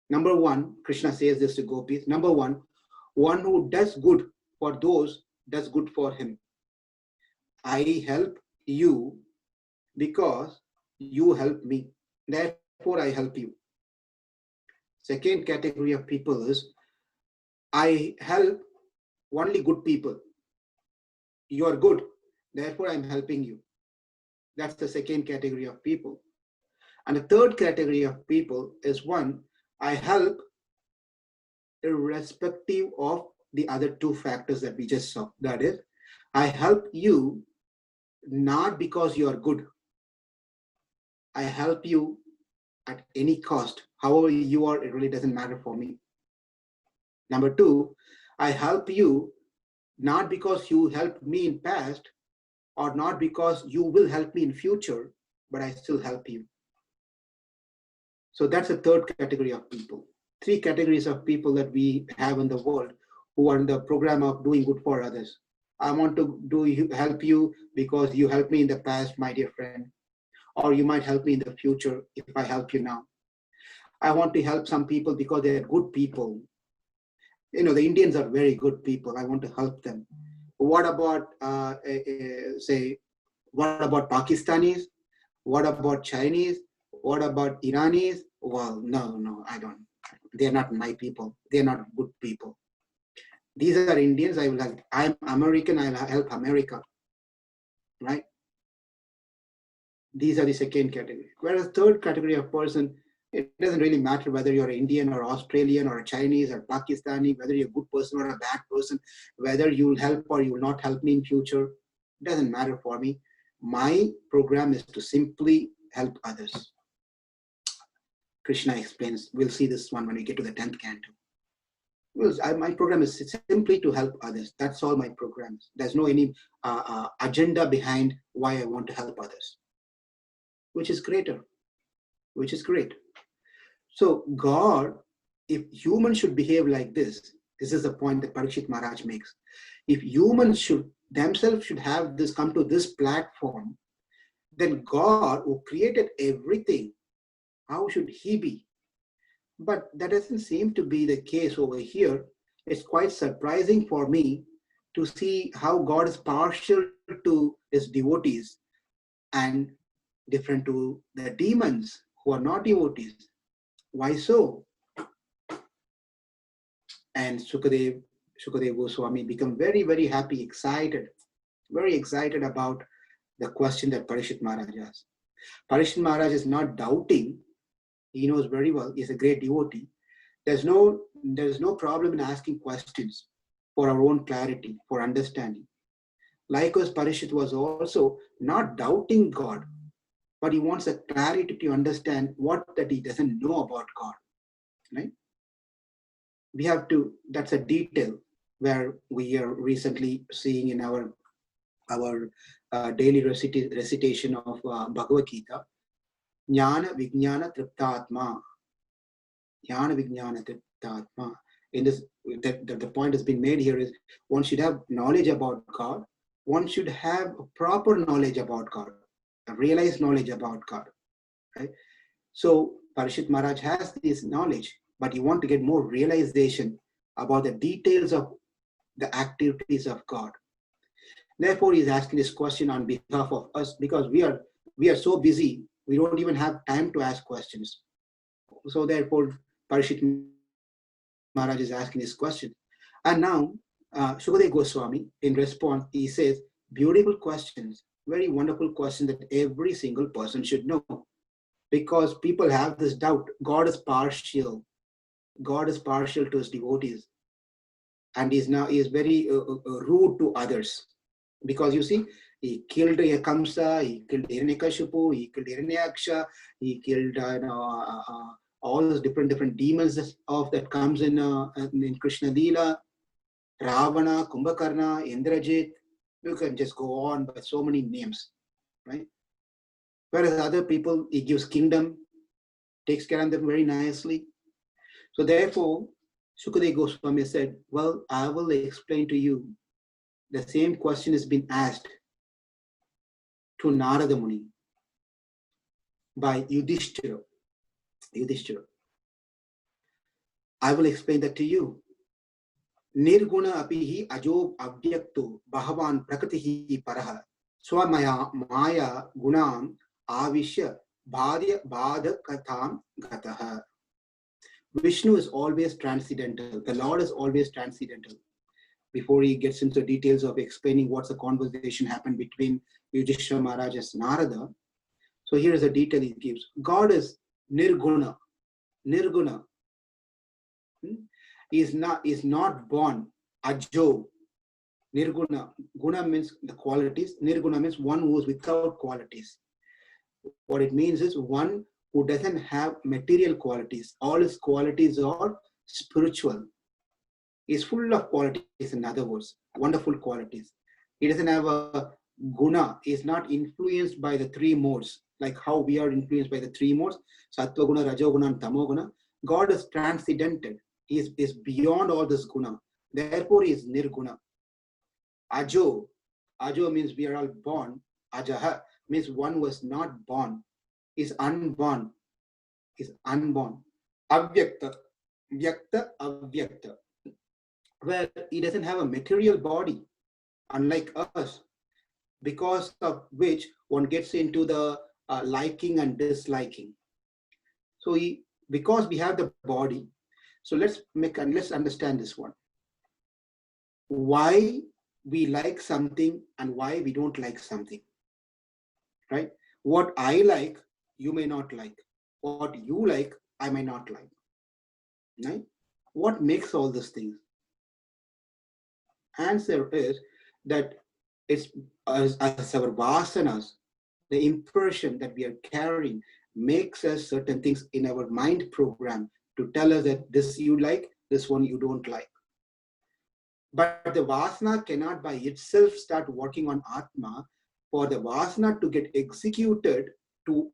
Number one, Krishna says this to gopis. Number one who does good for those, does good for him. I help you because you help me. Therefore, I help you. Second category of people is, I help only good people. You are good, therefore I'm helping you. That's the second category of people. And the third category of people is one, I help irrespective of the other two factors that we just saw. That is, I help you not because you are good. I help you at any cost. However you are, it really doesn't matter for me. Number two, I help you not because you helped me in past, or not because you will help me in future, but I still help you. So that's the third category of people. Three categories of people that we have in the world who are in the program of doing good for others. I want to help you because you helped me in the past, my dear friend, or you might help me in the future if I help you now. I want to help some people because they're good people. The Indians are very good people. I want to help them. What about, what about Pakistanis? What about Chinese? What about Iranis? Well, no, I don't. They're not my people. They're not good people. These are Indians. I will help. I'm American. I'll help America. Right? These are the second category. Whereas third category of person, it doesn't really matter whether you're Indian or Australian or Chinese or Pakistani, whether you're a good person or a bad person, whether you'll help or you will not help me in future. It doesn't matter for me. My program is to simply help others. Krishna explains, we'll see this one when we get to the 10th canto. My program is simply to help others. That's all my program is. There's no any agenda behind why I want to help others, which is greater, which is great. So God, if humans should behave like this is the point that Parikshit Maharaj makes. If humans themselves should have this, come to this platform, then God, who created everything, how should he be? But that doesn't seem to be the case over here. It's quite surprising for me to see how God is partial to his devotees and different to the demons who are not devotees. Why so? And Sukadev Goswami become very, very happy, very excited about the question that Parikshit Maharaj asked. Parikshit Maharaj is not doubting. He knows very well, he's a great devotee. There's no problem in asking questions for our own clarity, for understanding. Likewise, Parikshit was also not doubting God, but he wants a clarity to understand what that he doesn't know about God, right? We have to, that's a detail where we are recently seeing in our daily recitation of Bhagavad Gita, Jnana Vijnana Triptatma. Jnana Vijnana Triptatma. In this, the point has been made here is one should have knowledge about God. One should have proper knowledge about God, a realized knowledge about God. Right? So Parikshit Maharaj has this knowledge, but you want to get more realization about the details of the activities of God. Therefore, he is asking this question on behalf of us because we are so busy, we don't even have time to ask questions. So therefore, Parikshit Maharaj is asking this question. And now, Sukadev Goswami, in response, he says, beautiful questions, very wonderful question that every single person should know. Because people have this doubt, God is partial. God is partial to his devotees. And he is very rude to others. Because you see, he killed Kamsa, he killed Hiranyakashipu, he killed Hiranyaksha, he killed all those different demons that comes in Krishna Leela, Ravana, Kumbhakarna, Indrajit. You can just go on by so many names, right? Whereas other people, he gives kingdom, takes care of them very nicely. So therefore, Sukadev Goswami said, well, I will explain to you. The same question has been asked to Narada Muni by Yudhishthira. I will explain that to you. Nirguna apihi ajo avyakto bhagavan prakritihi paraha swamaya maya gunam avishya bhadya katham gataha. Vishnu is always transcendental. The Lord is always transcendental. Before he gets into details of explaining what's the conversation happened between Yudhishthira Maharaj and Narada, so here is a detail he gives. God is nirguna. Nirguna. Is not born. Ajo. Nirguna. Guna means the qualities. Nirguna means one who is without qualities. What it means is one who doesn't have material qualities. All his qualities are spiritual. He's full of qualities, in other words, wonderful qualities. He doesn't have a guna. He's not influenced by the three modes, like how we are influenced by the three modes, sattva guna, rajo guna, and tamo guna. God is transcendental. He is beyond all this guna. Therefore, he is nirguna. Ajo. Ajo means we are all born. Ajaha means one who is not born. Is unborn. Is unborn. Avyakta. Vyakta, avyakta. Where he doesn't have a material body, unlike us, because of which one gets into the liking and disliking. So because we have the body, so let's understand this one. Why we like something and why we don't like something, right? What I like, you may not like. What you like, I may not like, right? What makes all these things? Answer is that it's as our vasanas, the impression that we are carrying makes us certain things in our mind program to tell us that this you like, this one you don't like. But the vasana cannot by itself start working on Atma. For the vasana to get executed to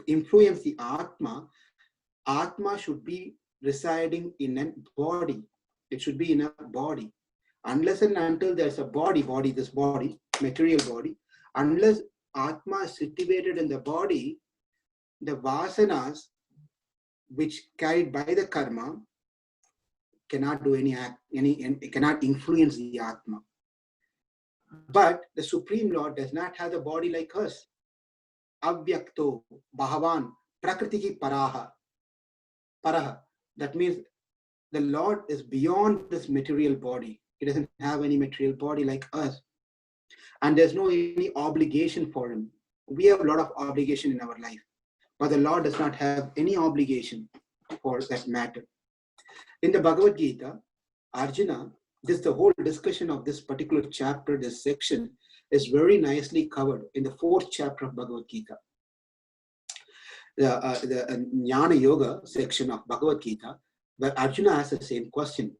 influence the Atma, Atma should be residing in a body. It should be in a body. Unless and until there's a body, this body, material body, unless Atma is situated in the body, the vasanas, which carried by the karma, cannot do any cannot influence the Atma. But the Supreme Lord does not have the body like us. Avyakto, Bhagavan, Prakriti Paraha. Paraha. That means the Lord is beyond this material body. He doesn't have any material body like us. And there's no any obligation for him. We have a lot of obligation in our life. But the Lord does not have any obligation for that matter. In the Bhagavad Gita, Arjuna, the whole discussion of this particular chapter, this section, is very nicely covered in the 4th chapter of Bhagavad Gita. The Jnana Yoga section of Bhagavad Gita, where Arjuna asks the same question.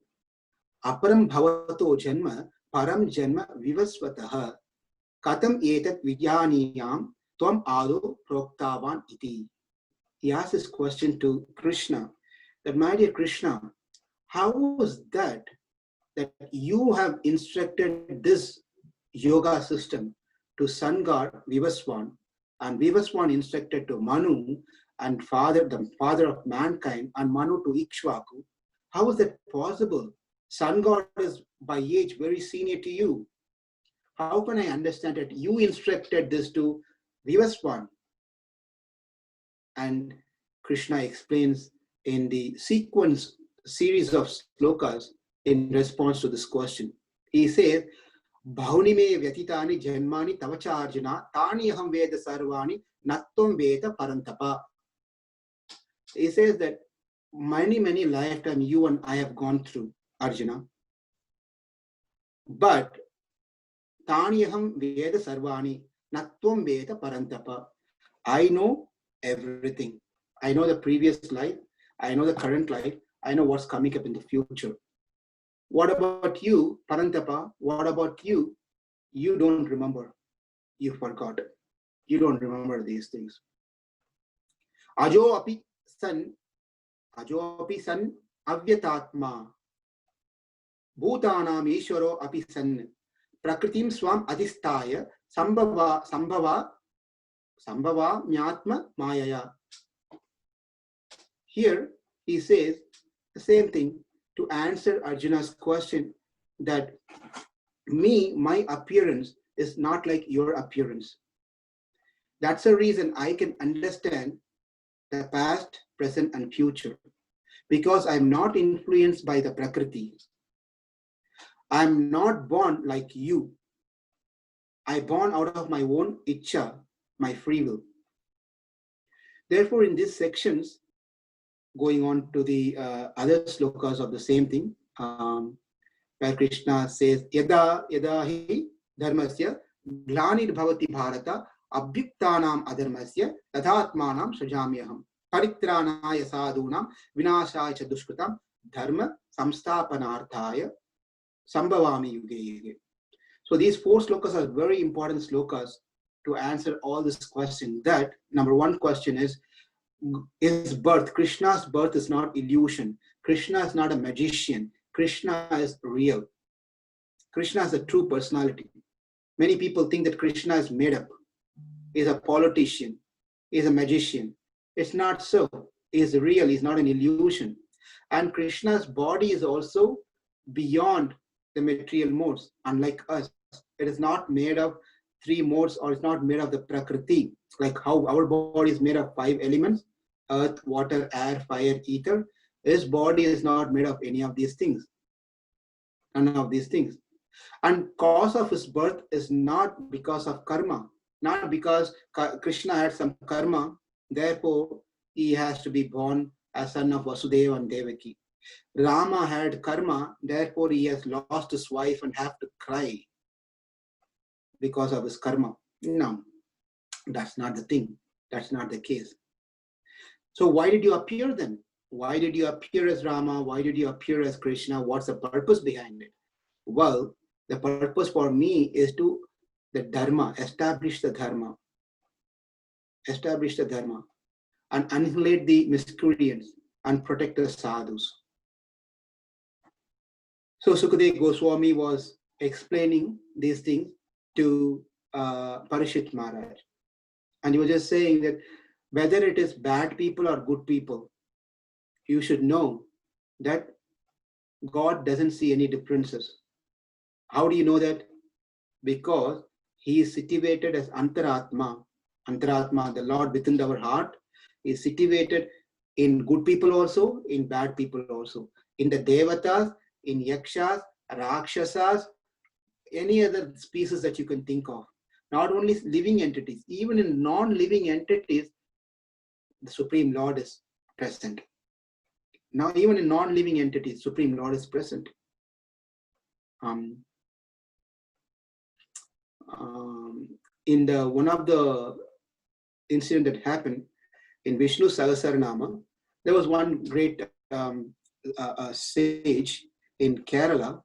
Aparam bhavato janma param janma vivasvataha katam etat vidyaniyam tvam ado proktavan iti. He asks this question to Krishna, that my dear Krishna, how is that you have instructed this yoga system to sun god Vivaswan, and Vivaswan instructed to Manu, and the father of mankind, and Manu to Ikshvaku? How is that possible? Sun god is by age very senior to you. How can I understand that you instructed this to Vivaswan? And Krishna explains in the series of slokas in response to this question. He says, Bhauni me vyatitani janmani tavacharjuna tani aham veda sarvani nattam veda parantapa. He says that many lifetimes you and I have gone through, Arjuna. But tani aham veda sarvani nattam veda parantapa. I know everything. I know the previous life. I know the current life. I know what's coming up in the future. What about you, Parantapa? What about you? You don't remember. You forgot. You don't remember these things. Ajo api san avyatatma. Bhutanam ishwaro api san. Prakritim swam adhistaya sambhava Sambhava Myatma Mayaya. Here he says the same thing to answer Arjuna's question that my appearance is not like your appearance. That's a reason I can understand the past, present, and future because I'm not influenced by the Prakriti. I'm not born like you. I born out of my own Icha, my free will. Therefore, in these sections, going on to the other slokas of the same thing, where Krishna says, Yada yada hi dharmasya glanir bhavati bharata abhyuktanam adharmasya tadhatmanam srijamyaham paritranaya sadhunam vinashaya cha dushkritam dharma samsthapanarthaya sambhavami yuge yuge. So these 4 slokas are very important slokas to answer all this question. That number 1 question is birth. Krishna's birth is not illusion. Krishna is not a magician. Krishna is real. Krishna is a true personality. Many people think that Krishna is made up. He's a politician. He's a magician. It's not so. He's real. He's not an illusion. And Krishna's body is also beyond the material modes, unlike us. It is not made of 3 modes, or it's not made of the Prakriti, like how our body is made of 5 elements, earth, water, air, fire, ether. His body is not made of any of these things. None of these things. And cause of his birth is not because of karma, not because Krishna had some karma, therefore he has to be born as son of Vasudeva and Devaki. Rama had karma, therefore he has lost his wife and have to cry because of his karma. No, that's not the thing. That's not the case. So why did you appear then? Why did you appear as Rama? Why did you appear as Krishna? What's the purpose behind it? Well, the purpose for me is to the dharma, establish the dharma, and annihilate the miscreants and protect the sadhus. So Sukadeva Goswami was explaining these things to Parishit Maharaj. And he was just saying that whether it is bad people or good people, you should know that God doesn't see any differences. How do you know that? Because he is situated as Antaratma. Antaratma, the Lord within our heart, is situated in good people also, in bad people also. In the Devatas, in Yakshas, Rakshasas, any other species that you can think of. Not only living entities, even in non-living entities, the Supreme Lord is present. Now, even in non-living entities, Supreme Lord is present. In the one of the incident that happened in Vishnu Sahasranama, there was one great sage in Kerala,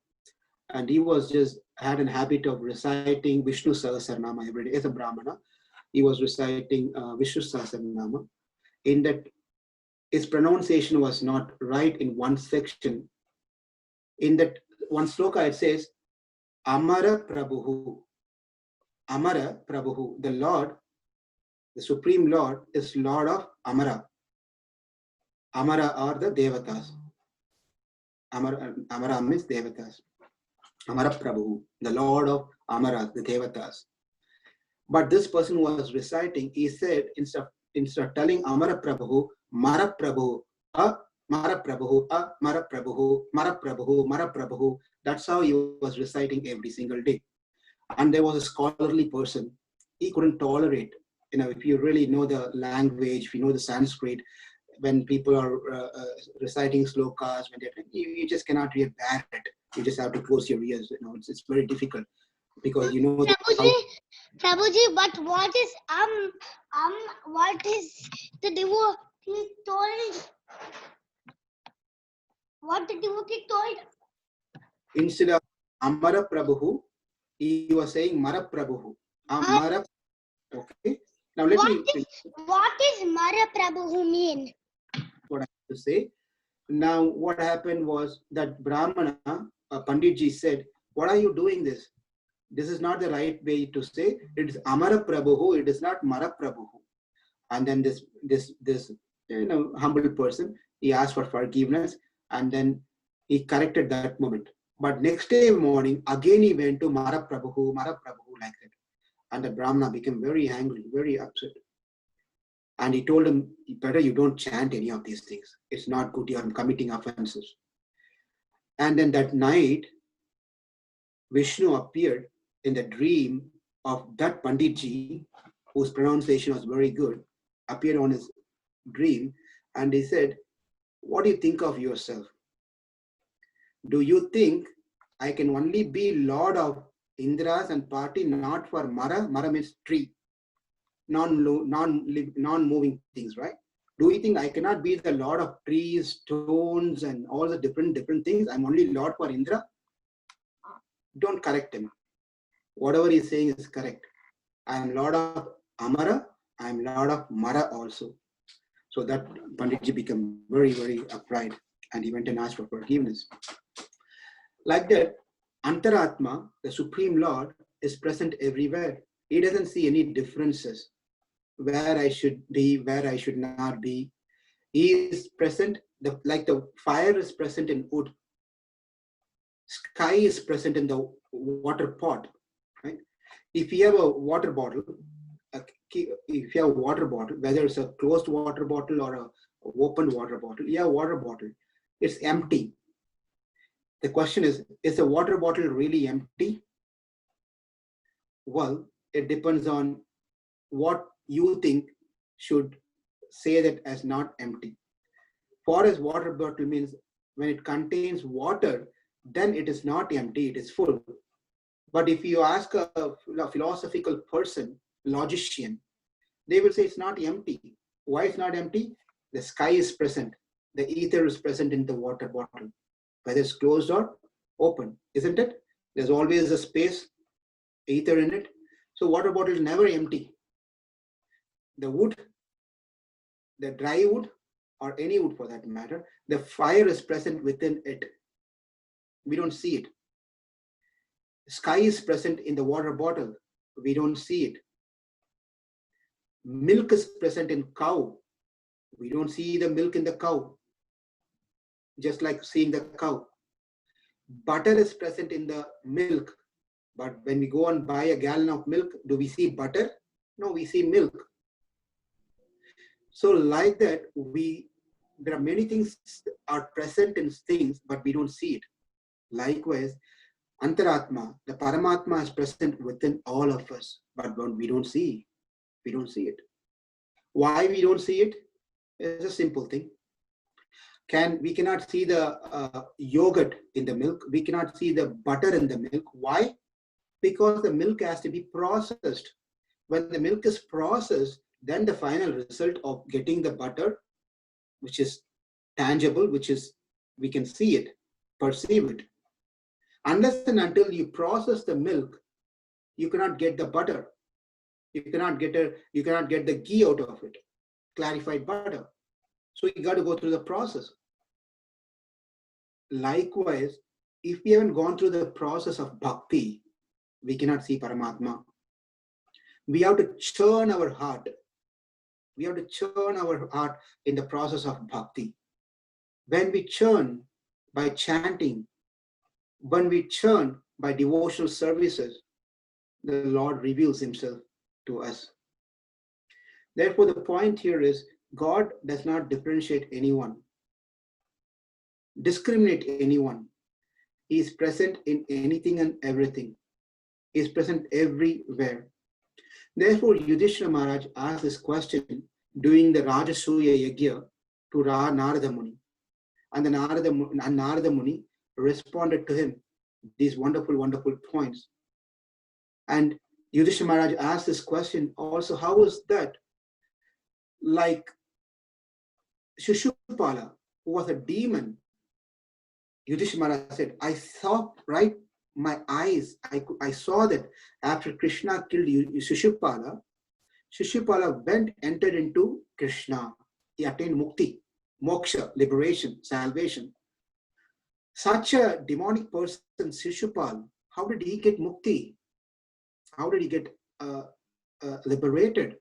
and he was just had a habit of reciting Vishnu Sahasranama every day. As a Brahmana, he was reciting Vishnu Sahasranama. In that, his pronunciation was not right in one section. In that one sloka, it says, Amara Prabhu. Amara Prabhu, the Lord, the Supreme Lord, is Lord of Amara. Amara are the Devatas. Amara means Devatas. Amara Prabhu, the Lord of Amara, the Devatas. But this person was reciting, he said, instead of telling Amara Prabhu, Mara Prabhu, Mara Prabhu, Mara Prabhu, Mara Prabhu, Mara Prabhu. That's how he was reciting every single day. And there was a scholarly person. He couldn't tolerate, if you really know the language, if you know the Sanskrit, when people are reciting slokas, you just cannot really bear it. You just have to close your ears. It's very difficult because Prabhuji, but what is the devotee told? What the devotee told? Instead of Amara Prabhu, he was saying Mara Prabhu. Mara. Okay. Now what is Mara Prabhu mean? What I have to say. Now what happened was that Brahmana, Panditji said, what are you doing this? This is not the right way to say. It is Amara Prabhu, it is not Mara Prabhu. And then this humble person, he asked for forgiveness, and then he corrected that moment. But next day morning, again he went to Mara Prabhu, like that. And the Brahmana became very angry, very upset. And he told him, better you don't chant any of these things. It's not good, you are committing offenses. And then that night, Vishnu appeared in the dream of that Panditji, whose pronunciation was very good, appeared on his dream, and he said, what do you think of yourself? Do you think I can only be lord of Indras and party, not for Mara? Mara means tree, non-moving things, right? Do you think I cannot be the lord of trees, stones, and all the different things? I'm only lord for Indra? Don't correct him. Whatever he's saying is correct. I am lord of Amara, I am lord of Mara also. So that Panditji became very, very upright, and he went and asked for forgiveness. Like that, Antaratma, the Supreme Lord, is present everywhere. He doesn't see any differences, where I should be, where I should not be. He is present, like the fire is present in wood. Sky is present in the water pot, right? If you have a water bottle, whether it's a closed water bottle or a open water bottle, you have a water bottle, it's empty. The question is the water bottle really empty? Well, it depends on what you think should say that as not empty. For us, water bottle means when it contains water, then it is not empty, it is full. But if you ask a philosophical person, logician, they will say it's not empty. Why it's not empty? The sky is present. The ether is present in the water bottle, whether it's closed or open, isn't it? There's always a space, ether in it. So water bottle is never empty. The wood, the dry wood, or any wood for that matter, the fire is present within it. We don't see it. Sky is present in the water bottle. We don't see it. Milk is present in cow. We don't see the milk in the cow, just like seeing the cow. Butter is present in the milk, but when we go and buy a gallon of milk, do we see butter? No, we see milk. So like that, there are many things are present in things, but we don't see it. Likewise, Antaratma, the Paramatma is present within all of us, but we don't see. We don't see it. Why we don't see it? It's a simple thing. We cannot see the yogurt in the milk. We cannot see the butter in the milk. Why? Because the milk has to be processed. When the milk is processed, then the final result of getting the butter, which is tangible, we can see it, perceive it. Unless and until you process the milk, you cannot get the butter. You cannot get the ghee out of it, clarified butter. So you got to go through the process. Likewise, if we haven't gone through the process of bhakti, we cannot see Paramatma. We have to churn our heart. We have to churn our heart in the process of bhakti. When we churn by chanting, when we churn by devotional services, the Lord reveals himself to us. Therefore, the point here is God does not differentiate anyone, discriminate anyone. He is present in anything and everything. He is present everywhere. Therefore, Yudhishthira Maharaj asked this question during the Rajasuya Yajna to Narada Muni. And Narada Muni responded to him these wonderful, wonderful points. And Yudhishthira Maharaj asked this question also, how was that? Like Shishupala, who was a demon, Yudhishthira Maharaj said, I saw right my eyes, I saw that after Krishna killed Shishupala, Shishupala entered into Krishna. He attained mukti, moksha, liberation, salvation. Such a demonic person, Shishupal, how did he get mukti? How did he get liberated?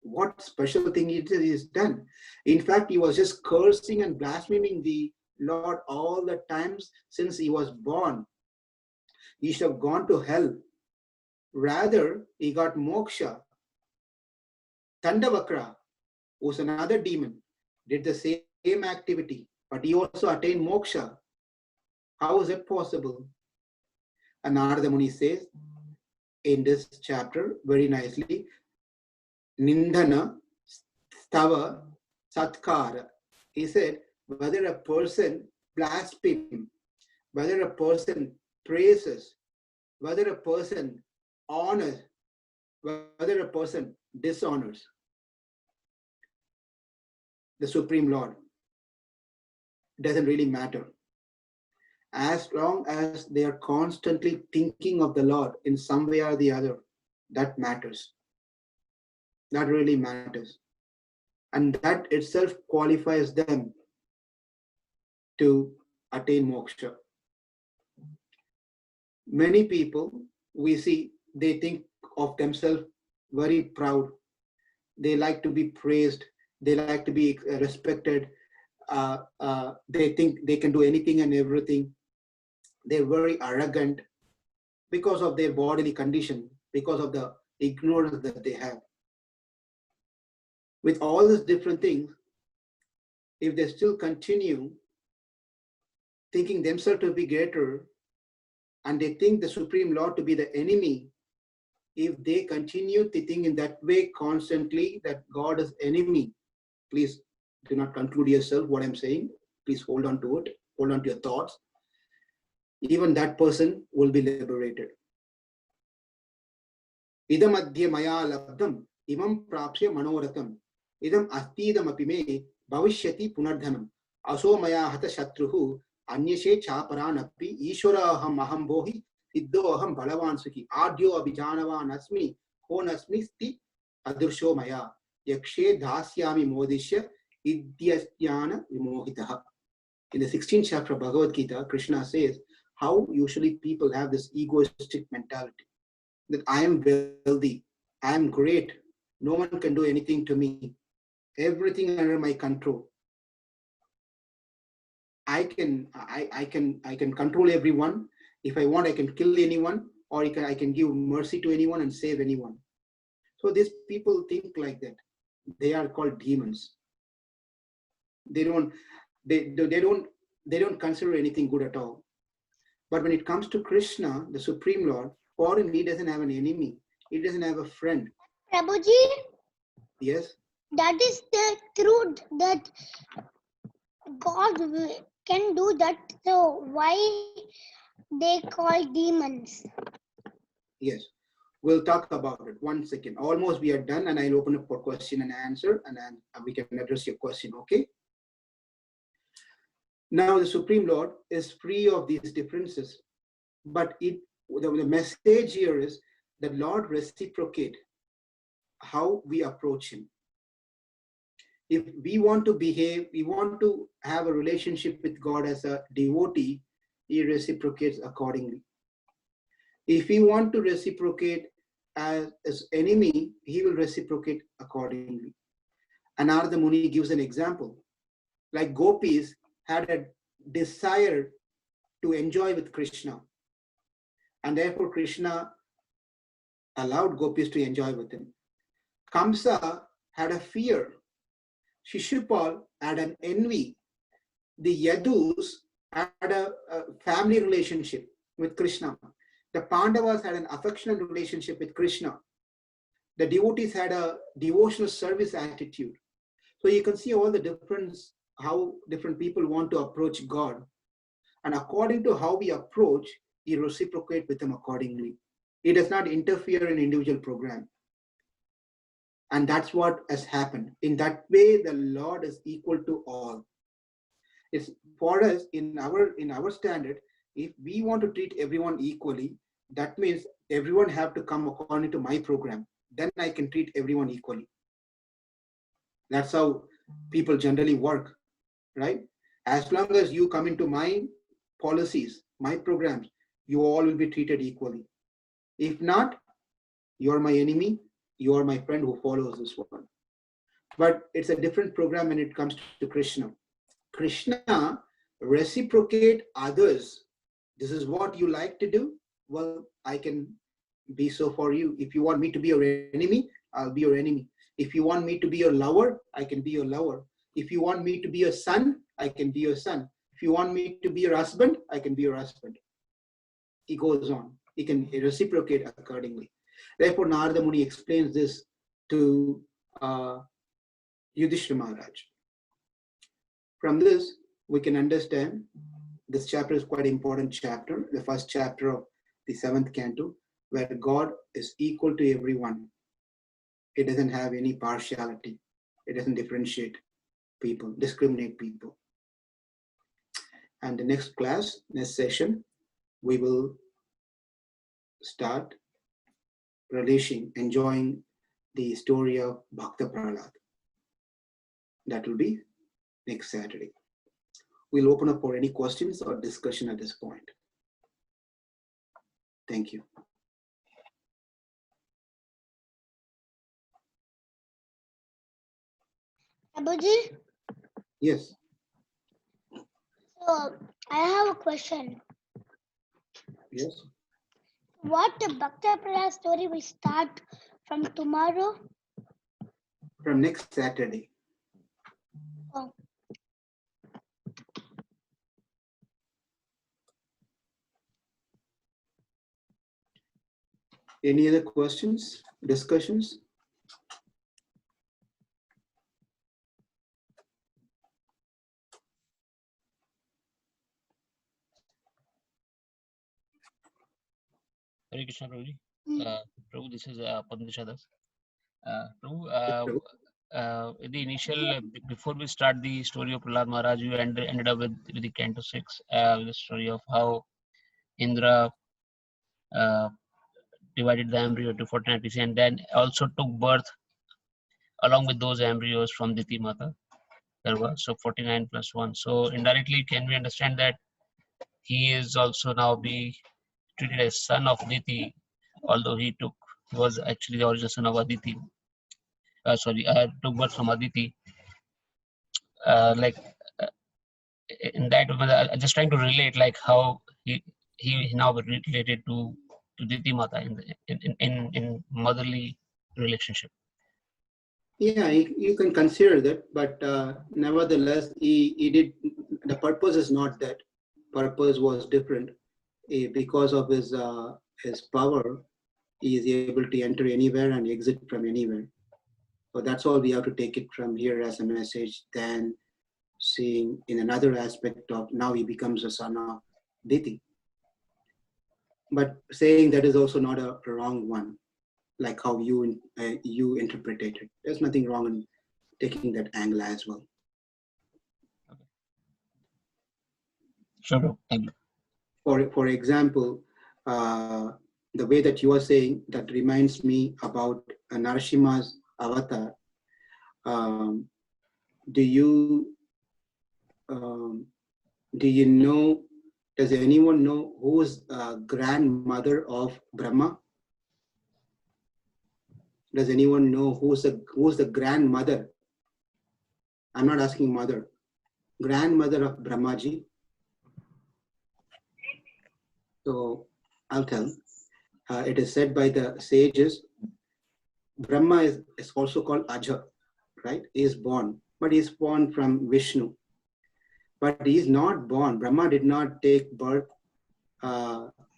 What special thing is done? In fact, he was just cursing and blaspheming the Lord all the times since he was born. He should have gone to hell. Rather, he got moksha. Tandavakra was another demon, did the same activity, but he also attained moksha. How is it possible? And Narada Muni says in this chapter very nicely, Nindana, Stava, Satkara. He said, whether a person blasphemes, whether a person praises, whether a person honors, whether a person dishonors the Supreme Lord, doesn't really matter. As long as they are constantly thinking of the Lord in some way or the other, that matters. That really matters. And that itself qualifies them to attain moksha. Many people we see, they think of themselves very proud. They like to be praised. They like to be respected. They think they can do anything and everything. They're very arrogant because of their bodily condition, because of the ignorance that they have. With all these different things, if they still continue thinking themselves to be greater, and they think the Supreme Lord to be the enemy, if they continue to think in that way constantly, that God is enemy, please do not conclude yourself what I'm saying. Please hold on to it. Hold on to your thoughts. Even that person will be liberated. Idam adhya maya labdam imam prapsya manoratam idam astidam apime bhavishyati punardhanam aso maya hata shatruhu anyashe chaparan api ishwara aham bohi siddho aham balavan sukhi adyo abhijanavan asmi honasmi sti adursho maya yakshe dhasyami modishya idyasyana vimohitaha. In the 16th chapter of Bhagavad Gita, Krishna says how usually people have this egoistic mentality that I am wealthy, I am great, no one can do anything to me, everything under my control. I can control everyone. If I want, I can kill anyone, or I can give mercy to anyone and save anyone. So these people think like that. They are called demons. They don't consider anything good at all. But when it comes to Krishna, the Supreme Lord, for him, he doesn't have an enemy. He doesn't have a friend. Prabhuji? Yes? That is the truth, that God can do that. So why they call demons? Yes. We'll talk about it. 1 second. Almost we are done, and I'll open up for question and answer, and then we can address your question, okay? Now, the Supreme Lord is free of these differences, but the message here is that Lord reciprocate how we approach him. If we want to behave, we want to have a relationship with God as a devotee, he reciprocates accordingly. If we want to reciprocate as enemy, he will reciprocate accordingly. And Narada Muni gives an example. Like gopis had a desire to enjoy with Krishna. And therefore Krishna allowed gopis to enjoy with him. Kamsa had a fear. Shishupal had an envy. The Yadus had a family relationship with Krishna. The Pandavas had an affectionate relationship with Krishna. The devotees had a devotional service attitude. So you can see all the difference, how different people want to approach God. And according to how we approach, he reciprocates with them accordingly. He does not interfere in individual program. And that's what has happened. In that way, the Lord is equal to all. It's for us, in our standard, if we want to treat everyone equally, that means everyone have to come according to my program. Then I can treat everyone equally. That's how people generally work, right? As long as you come into my policies, my programs, you all will be treated equally. If not, you're my enemy, you are my friend who follows this one. But it's a different program when it comes to Krishna. Krishna reciprocate others. This is what you like to do. Well, I can be so for you. If you want me to be your enemy, I'll be your enemy. If you want me to be your lover, I can be your lover. If you want me to be your son, I can be your son. If you want me to be your husband, I can be your husband. He goes on. He can reciprocate accordingly. Therefore, Narada Muni explains this to Yudhishthira Maharaj. From this, we can understand this chapter is quite an important chapter, the first chapter of the 7th canto, where God is equal to everyone. It doesn't have any partiality. It doesn't differentiate people, discriminate people. And the next class, next session, we will start enjoying the story of Bhakta Prahlad. That will be next Saturday. We'll open up for any questions or discussion at this point. Thank you. Prabhuji, Yes. so I have a question. Yes. What the Bhakta Prahlad story will start from tomorrow? From next Saturday. Oh. Any other questions, discussions? Hare Krishna, Prabhuji. Mm. Prabhu, this is Padmashadas. Prabhu, in the initial, before we start the story of Prahlad Maharaj, you ended up with the Canto 6, the story of how Indra divided the embryo to 49 pieces and then also took birth along with those embryos from Diti Mata. So 49 plus 1. So indirectly, can we understand that he is also now be treated as son of Diti, although he was actually the original son of Aditi. Took birth from Aditi. In that, I'm just trying to relate, like how he now related to Diti Mata in motherly relationship. Yeah, you can consider that, but nevertheless, he did. The purpose is not that. Purpose was different. Because of his power, he is able to enter anywhere and exit from anywhere. So that's all we have to take it from here as a message. Then seeing in another aspect of now he becomes a son of Diti. But saying that is also not a wrong one, like how you interpreted it. There's nothing wrong in taking that angle as well. Okay. Sure, thank you. For example, the way that you are saying, that reminds me about Narasimha's avatar. Do you know, does anyone know who is grandmother of Brahma? Does anyone know who's the grandmother? I'm not asking mother. Grandmother of Brahmaji. So I'll tell. It is said by the sages, Brahma is also called Aja, right? He is born, but he is born from Vishnu. But he is not born. Brahma did not take birth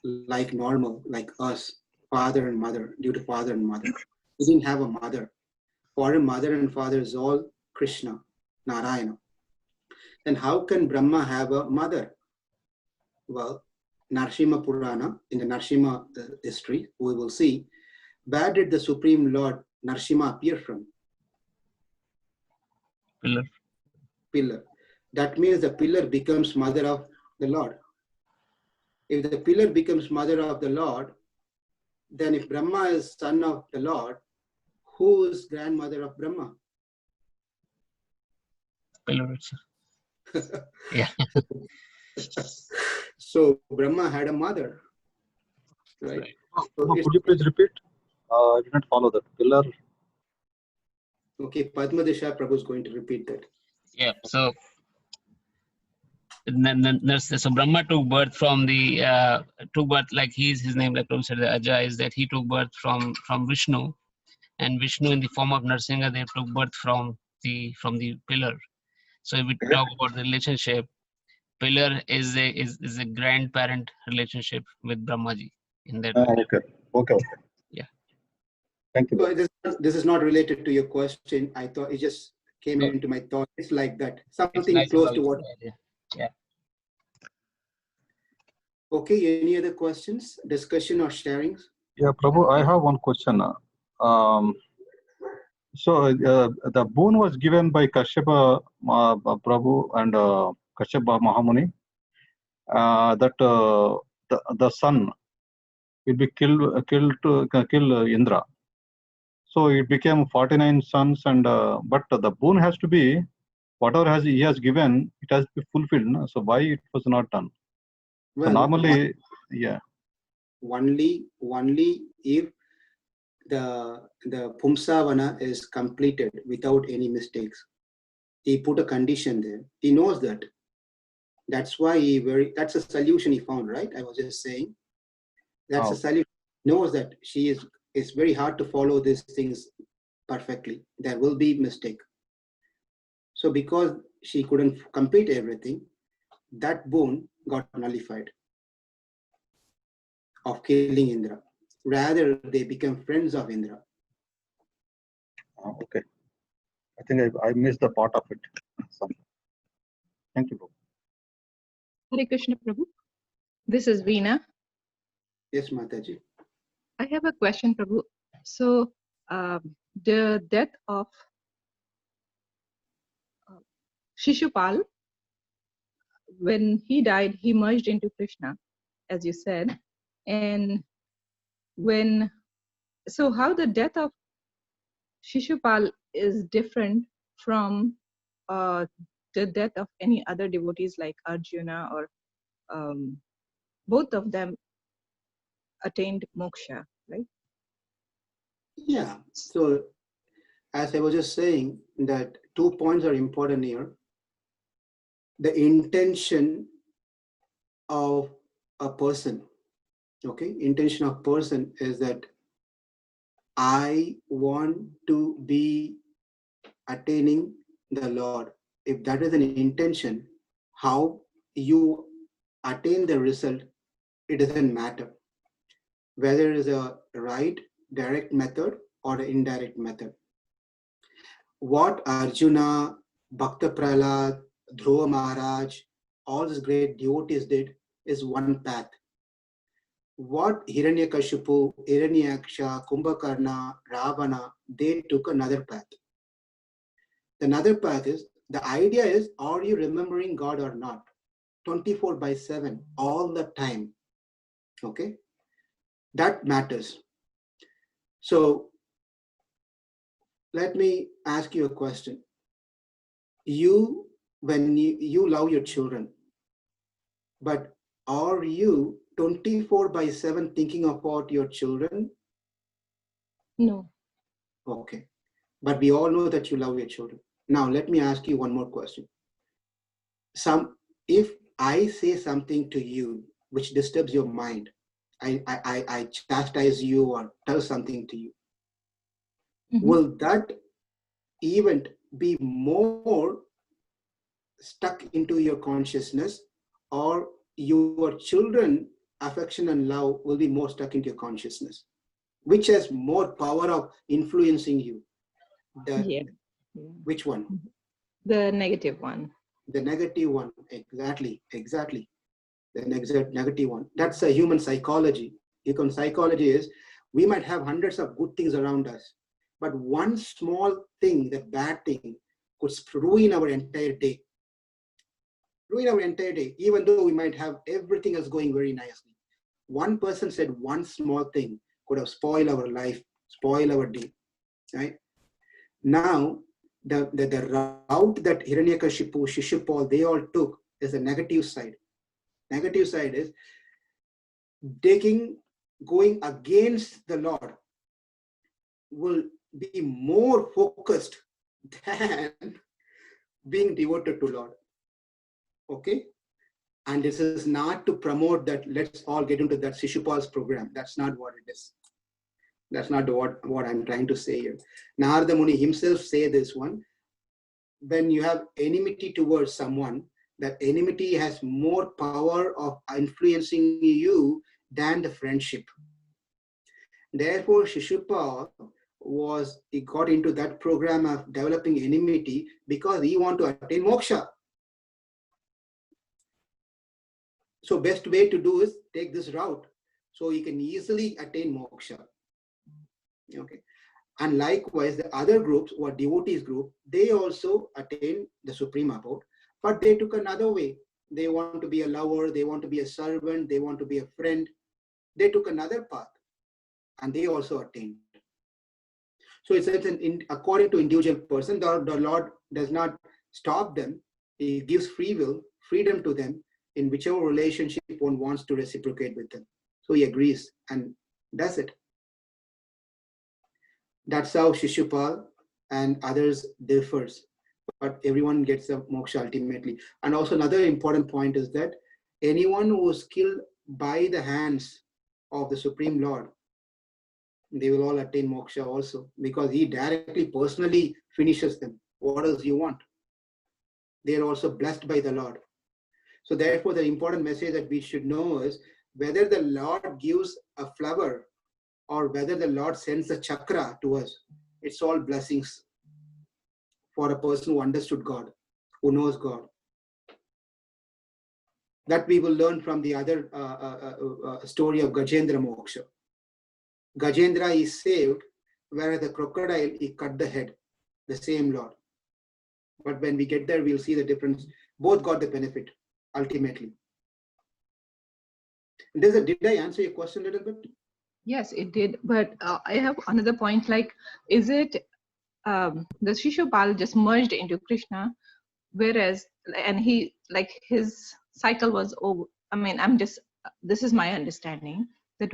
like normal, like us, father and mother, due to father and mother. He didn't have a mother. For him, mother and father is all Krishna, Narayana. Then how can Brahma have a mother? Well, Narsimha Purana, in the Narsimha history, we will see, where did the Supreme Lord Narsimha appear from? Pillar. Pillar. That means the pillar becomes mother of the Lord. If the pillar becomes mother of the Lord, then if Brahma is son of the Lord, who is grandmother of Brahma? Pillar. Yeah. So Brahma had a mother. right? Right. So Could you please repeat? I didn't follow that. Pillar. okay, Padma Desha Prabhu is going to repeat that. Yeah. So so Brahma took birth from the like his name, like Prabhu said, the Aja is that he took birth from Vishnu, and Vishnu in the form of Narsinga they took birth from the pillar. So if we talk about the relationship, pillar is a grandparent relationship with Brahmaji in that way. Okay. Yeah. Thank you. So this is not related to your question. I thought it just came Oh. into my thought. It's like that. It's Something nice close about to what. it. Yeah. Okay, any other questions, discussion or sharings? Yeah, Prabhu, I have one question. So the boon was given by Kashyapa Prabhu and Kashyapa Mahamuni that the son will be killed to kill Indra. So it became 49 sons, and but the boon has to be whatever he has given, it has to be fulfilled. No? So why it was not done? So Well, normally, yeah. only if the Pumsavana is completed without any mistakes. He put a condition there. He knows that. That's why that's a solution he found, right? I was just saying. That's a solution. He knows that it's very hard to follow these things perfectly. There will be mistake. So because she couldn't complete everything, that boon got nullified of killing Indra. Rather, they became friends of Indra. Okay. I think I missed the part of it. Thank you, Prabhu. Hare Krishna Prabhu. This is Veena. Yes, Mataji. I have a question, Prabhu. So, the death of Shishupal, when he died, he merged into Krishna, as you said. And so how the death of Shishupal is different from the death of any other devotees like Arjuna, or both of them attained moksha, right? Yeah. So as I was just saying, that 2 points are important here. The intention of a person, okay? Intention of person is that I want to be attaining the Lord. If that is an intention, how you attain the result, it doesn't matter. Whether it is a right, direct method or an indirect method. What Arjuna, Bhakta Prahlad, Dhruva Maharaj, all these great devotees did is one path. What Hiranyakashipu, Hiranyaksha, Kumbhakarna, Ravana, they took another path. Another path is, the idea is, are you remembering God or not? 24/7, all the time. Okay? That matters. So, let me ask you a question. When you love your children, but are you 24/7 thinking about your children? No. Okay. But we all know that you love your children. Now, let me ask you one more question. If I say something to you which disturbs your mind, I chastise you or tell something to you, will that event be more stuck into your consciousness, or your children affection and love will be more stuck into your consciousness? Which has more power of influencing you? Which one? The negative one. The negative one. Exactly. The negative one. That's a human psychology. Psychology is, we might have hundreds of good things around us, but one small thing, the bad thing, could ruin our entire day. Even though we might have everything else going very nicely. One person said one small thing could have spoiled our life, spoiled our day, right? Now, the route that Hiranyakashipu, Shishupal, they all took is the negative side. Negative side is digging going against the Lord will be more focused than being devoted to Lord. Okay? And this is not to promote that let's all get into that Shishupal's program. That's not what it is. That's not what I'm trying to say here. Narada Muni himself say this one. When you have enmity towards someone, that enmity has more power of influencing you than the friendship. Therefore, Shishupal he got into that program of developing enmity because he want to attain moksha. So best way to do is take this route so he can easily attain moksha. Okay. And likewise, the other groups, or devotees group, they also attain the supreme abode, but they took another way. They want to be a lover, they want to be a servant, they want to be a friend. They took another path, and they also attained. So it's according to individual person, the Lord does not stop them. He gives freedom to them in whichever relationship one wants to reciprocate with them. So he agrees and does it. That's how Shishupal and others differs, but everyone gets a moksha ultimately. And also another important point is that anyone who is killed by the hands of the Supreme Lord, they will all attain moksha also, because he directly, personally finishes them. What else you want? They are also blessed by the Lord. So therefore, the important message that we should know is whether the Lord gives a flower or whether the Lord sends a chakra to us, it's all blessings for a person who understood God, who knows God. That we will learn from the other story of Gajendra Moksha. Gajendra is saved, whereas the crocodile, he cut the head, the same Lord. But when we get there, we'll see the difference. Both got the benefit, ultimately. Did I answer your question a little bit? Yes, it did. But I have another point. Like, is it the Shishupal just merged into Krishna, whereas and he like his cycle was over. I mean, this is my understanding that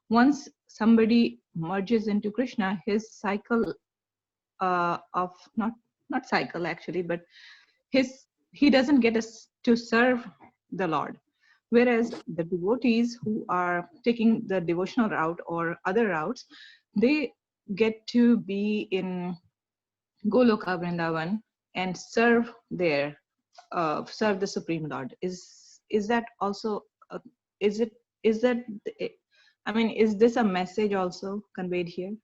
once somebody merges into Krishna, his cycle of not cycle actually, but he doesn't get us to serve the Lord. Whereas the devotees who are taking the devotional route or other routes, they get to be in Goloka Vrindavan and serve there, serve the Supreme Lord. Is that also? Is that? I mean, is this a message also conveyed here?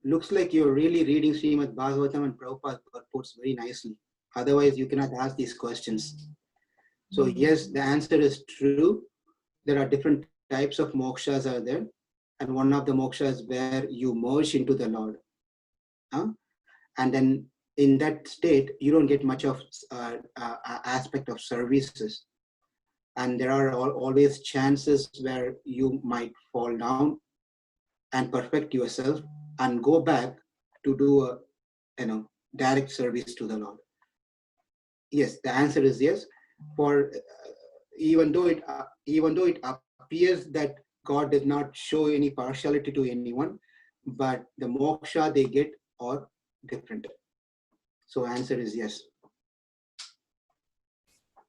Looks like you're really reading Srimad Bhagavatam and Prabhupada puts very nicely. Otherwise, you cannot ask these questions. So yes, the answer is true. There are different types of mokshas are there. And one of the mokshas where you merge into the Lord. And then in that state, you don't get much of aspect of services. And there are always chances where you might fall down and perfect yourself and go back to do a direct service to the Lord. Yes, the answer is yes. For even though it appears that God does not show any partiality to anyone, but the moksha they get are different. So answer is yes.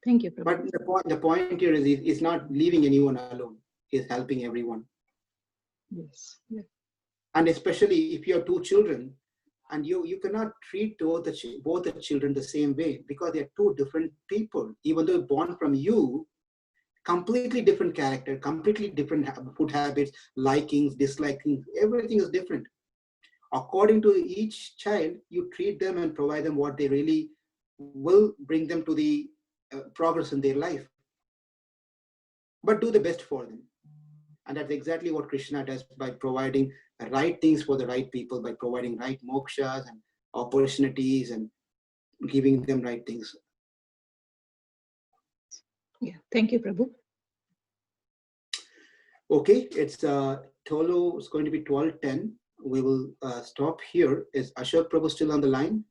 Thank you, Prabhu. But the point here is he's not leaving anyone alone. He's helping everyone. Yes. Yeah. And especially if you have two children, and you cannot treat both the children the same way, because they are two different people. Even though born from you, completely different character, completely different food habits, likings, dislikings, everything is different. According to each child, you treat them and provide them what they really will bring them to the progress in their life. But do the best for them. And that's exactly what Krishna does by providing the right things for the right people, by providing right mokshas and opportunities and giving them right things. Yeah. Thank you, Prabhu. Okay, it's Tolo. It's going to be 12:10. We will stop here. Is Ashok Prabhu still on the line?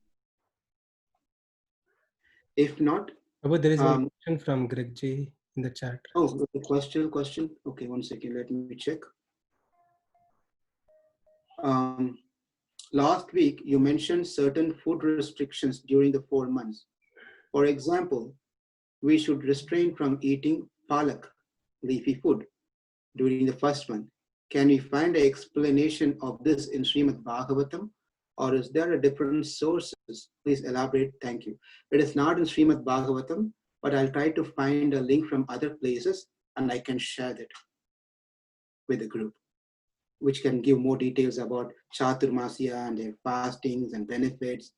If not, Prabhu, there is one question from Greg G in the chat. Oh, the question. Okay, one second. Let me check. Last week, you mentioned certain food restrictions during the 4 months. For example, we should restrain from eating palak, leafy food, during the first month. Can we find an explanation of this in Srimad Bhagavatam, or is there a different sources? Please elaborate. Thank you. It is not in Srimad Bhagavatam, but I'll try to find a link from other places and I can share that with the group, which can give more details about Chaturmasya and their fastings and benefits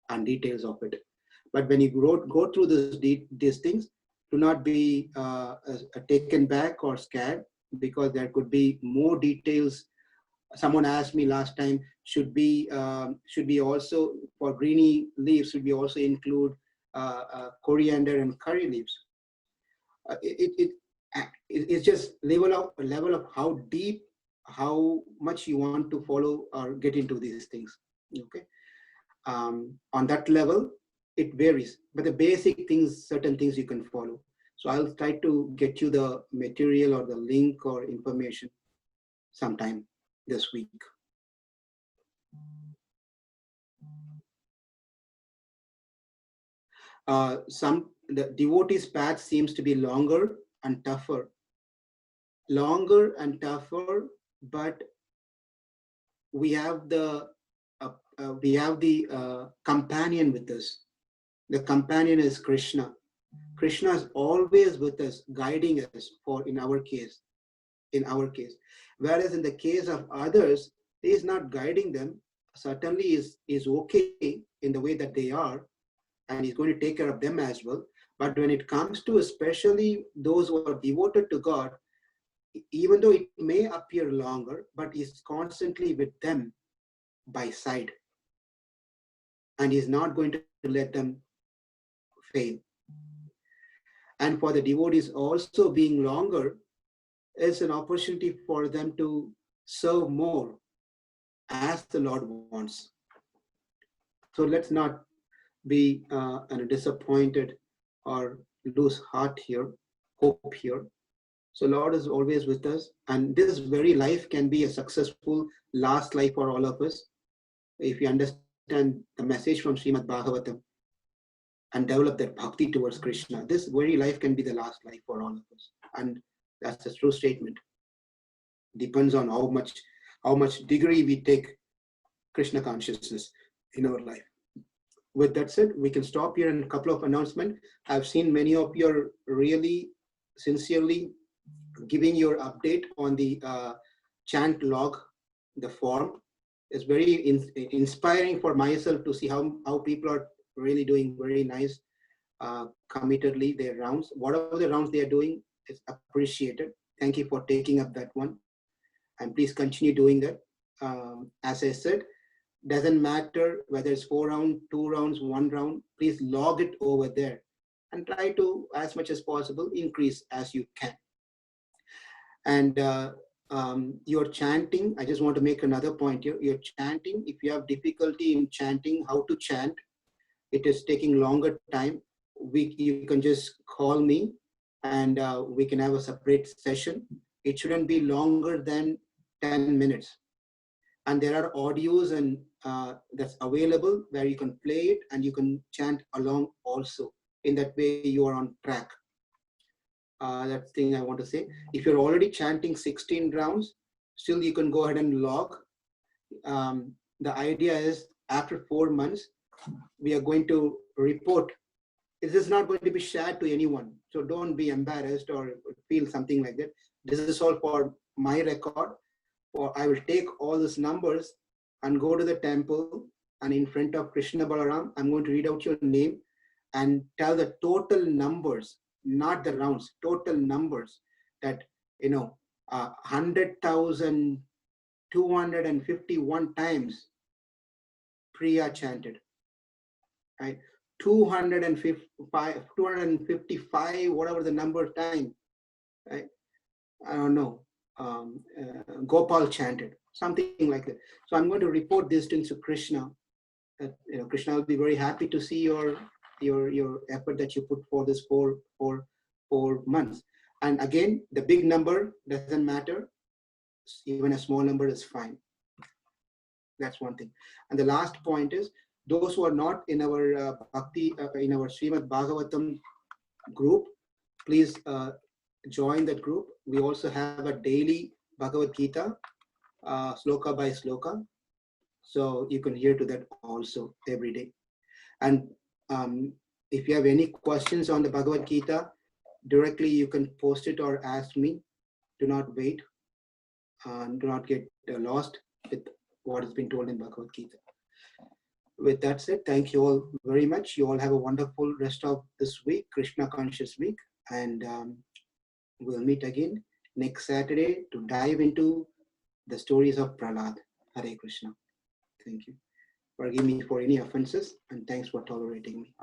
and details of it. But when you go through these things, do not be taken back or scared, because there could be more details. Someone asked me last time, should we also, for greeny leaves, should we also include coriander and curry leaves? It's just level of how deep, how much you want to follow or get into these things. Okay, on that level, it varies, but the basic things, certain things you can follow. So I'll try to get you the material or the link or information sometime this week. The devotee's path seems to be longer and tougher. But we have the companion with us. The companion is Krishna. Krishna is always with us, guiding us in our case. Whereas in the case of others, he is not guiding them. Certainly is okay in the way that they are, and he's going to take care of them as well. But when it comes to especially those who are devoted to God, even though it may appear longer, but he's constantly with them by side. And he's not going to let them fail. And for the devotees also being longer is an opportunity for them to serve more as the Lord wants. So let's not be disappointed or lose heart here, hope here. So Lord is always with us, and this very life can be a successful last life for all of us if you understand the message from Srimad Bhagavatam and develop that bhakti towards Krishna. This very life can be the last life for all of us, and that's a true statement. Depends on how much degree we take Krishna consciousness in our life. With that said, we can stop here and a couple of announcements. I've seen many of you are really sincerely giving your update on the chant log, the form. It's very inspiring for myself to see how people are really doing very nice, committedly their rounds. Whatever the rounds they are doing is appreciated. Thank you for taking up that one. And please continue doing that. As I said, doesn't matter whether it's 4 rounds, 2 rounds, 1 round, please log it over there and try to, as much as possible, increase as you can. And your chanting, I just want to make another point here. Your chanting, if you have difficulty in chanting, how to chant, it is taking longer time, you can just call me and we can have a separate session. It shouldn't be longer than 10 minutes. And there are audios and that's available where you can play it and you can chant along also. In that way, you are on track. That's the thing I want to say. If you're already chanting 16 rounds, still you can go ahead and log. The idea is after 4 months, we are going to report. This is not going to be shared to anyone. So don't be embarrassed or feel something like that. This is all for my record. Or I will take all these numbers and go to the temple, and in front of Krishna Balaram, I'm going to read out your name and tell the total numbers, not the rounds, total numbers that, 100,251 times Priya chanted, right? 255, whatever the number time, right? I don't know. Gopal chanted, something like that. So I'm going to report these things to Krishna. Krishna will be very happy to see your effort that you put for this four months. And again, the big number doesn't matter. Even a small number is fine. That's one thing. And the last point is, those who are not in our Bhakti, in our Srimad Bhagavatam group, please join that group. We also have a daily Bhagavad Gita, sloka by sloka. So you can hear to that also every day. And if you have any questions on the Bhagavad Gita, directly you can post it or ask me. Do not wait. Do not get lost with what has been told in Bhagavad Gita. With that said, thank you all very much. You all have a wonderful rest of this week, Krishna Conscious Week. And we'll meet again next Saturday to dive into the stories of Prahlad. Hare Krishna. Thank you. Forgive me for any offenses, and thanks for tolerating me.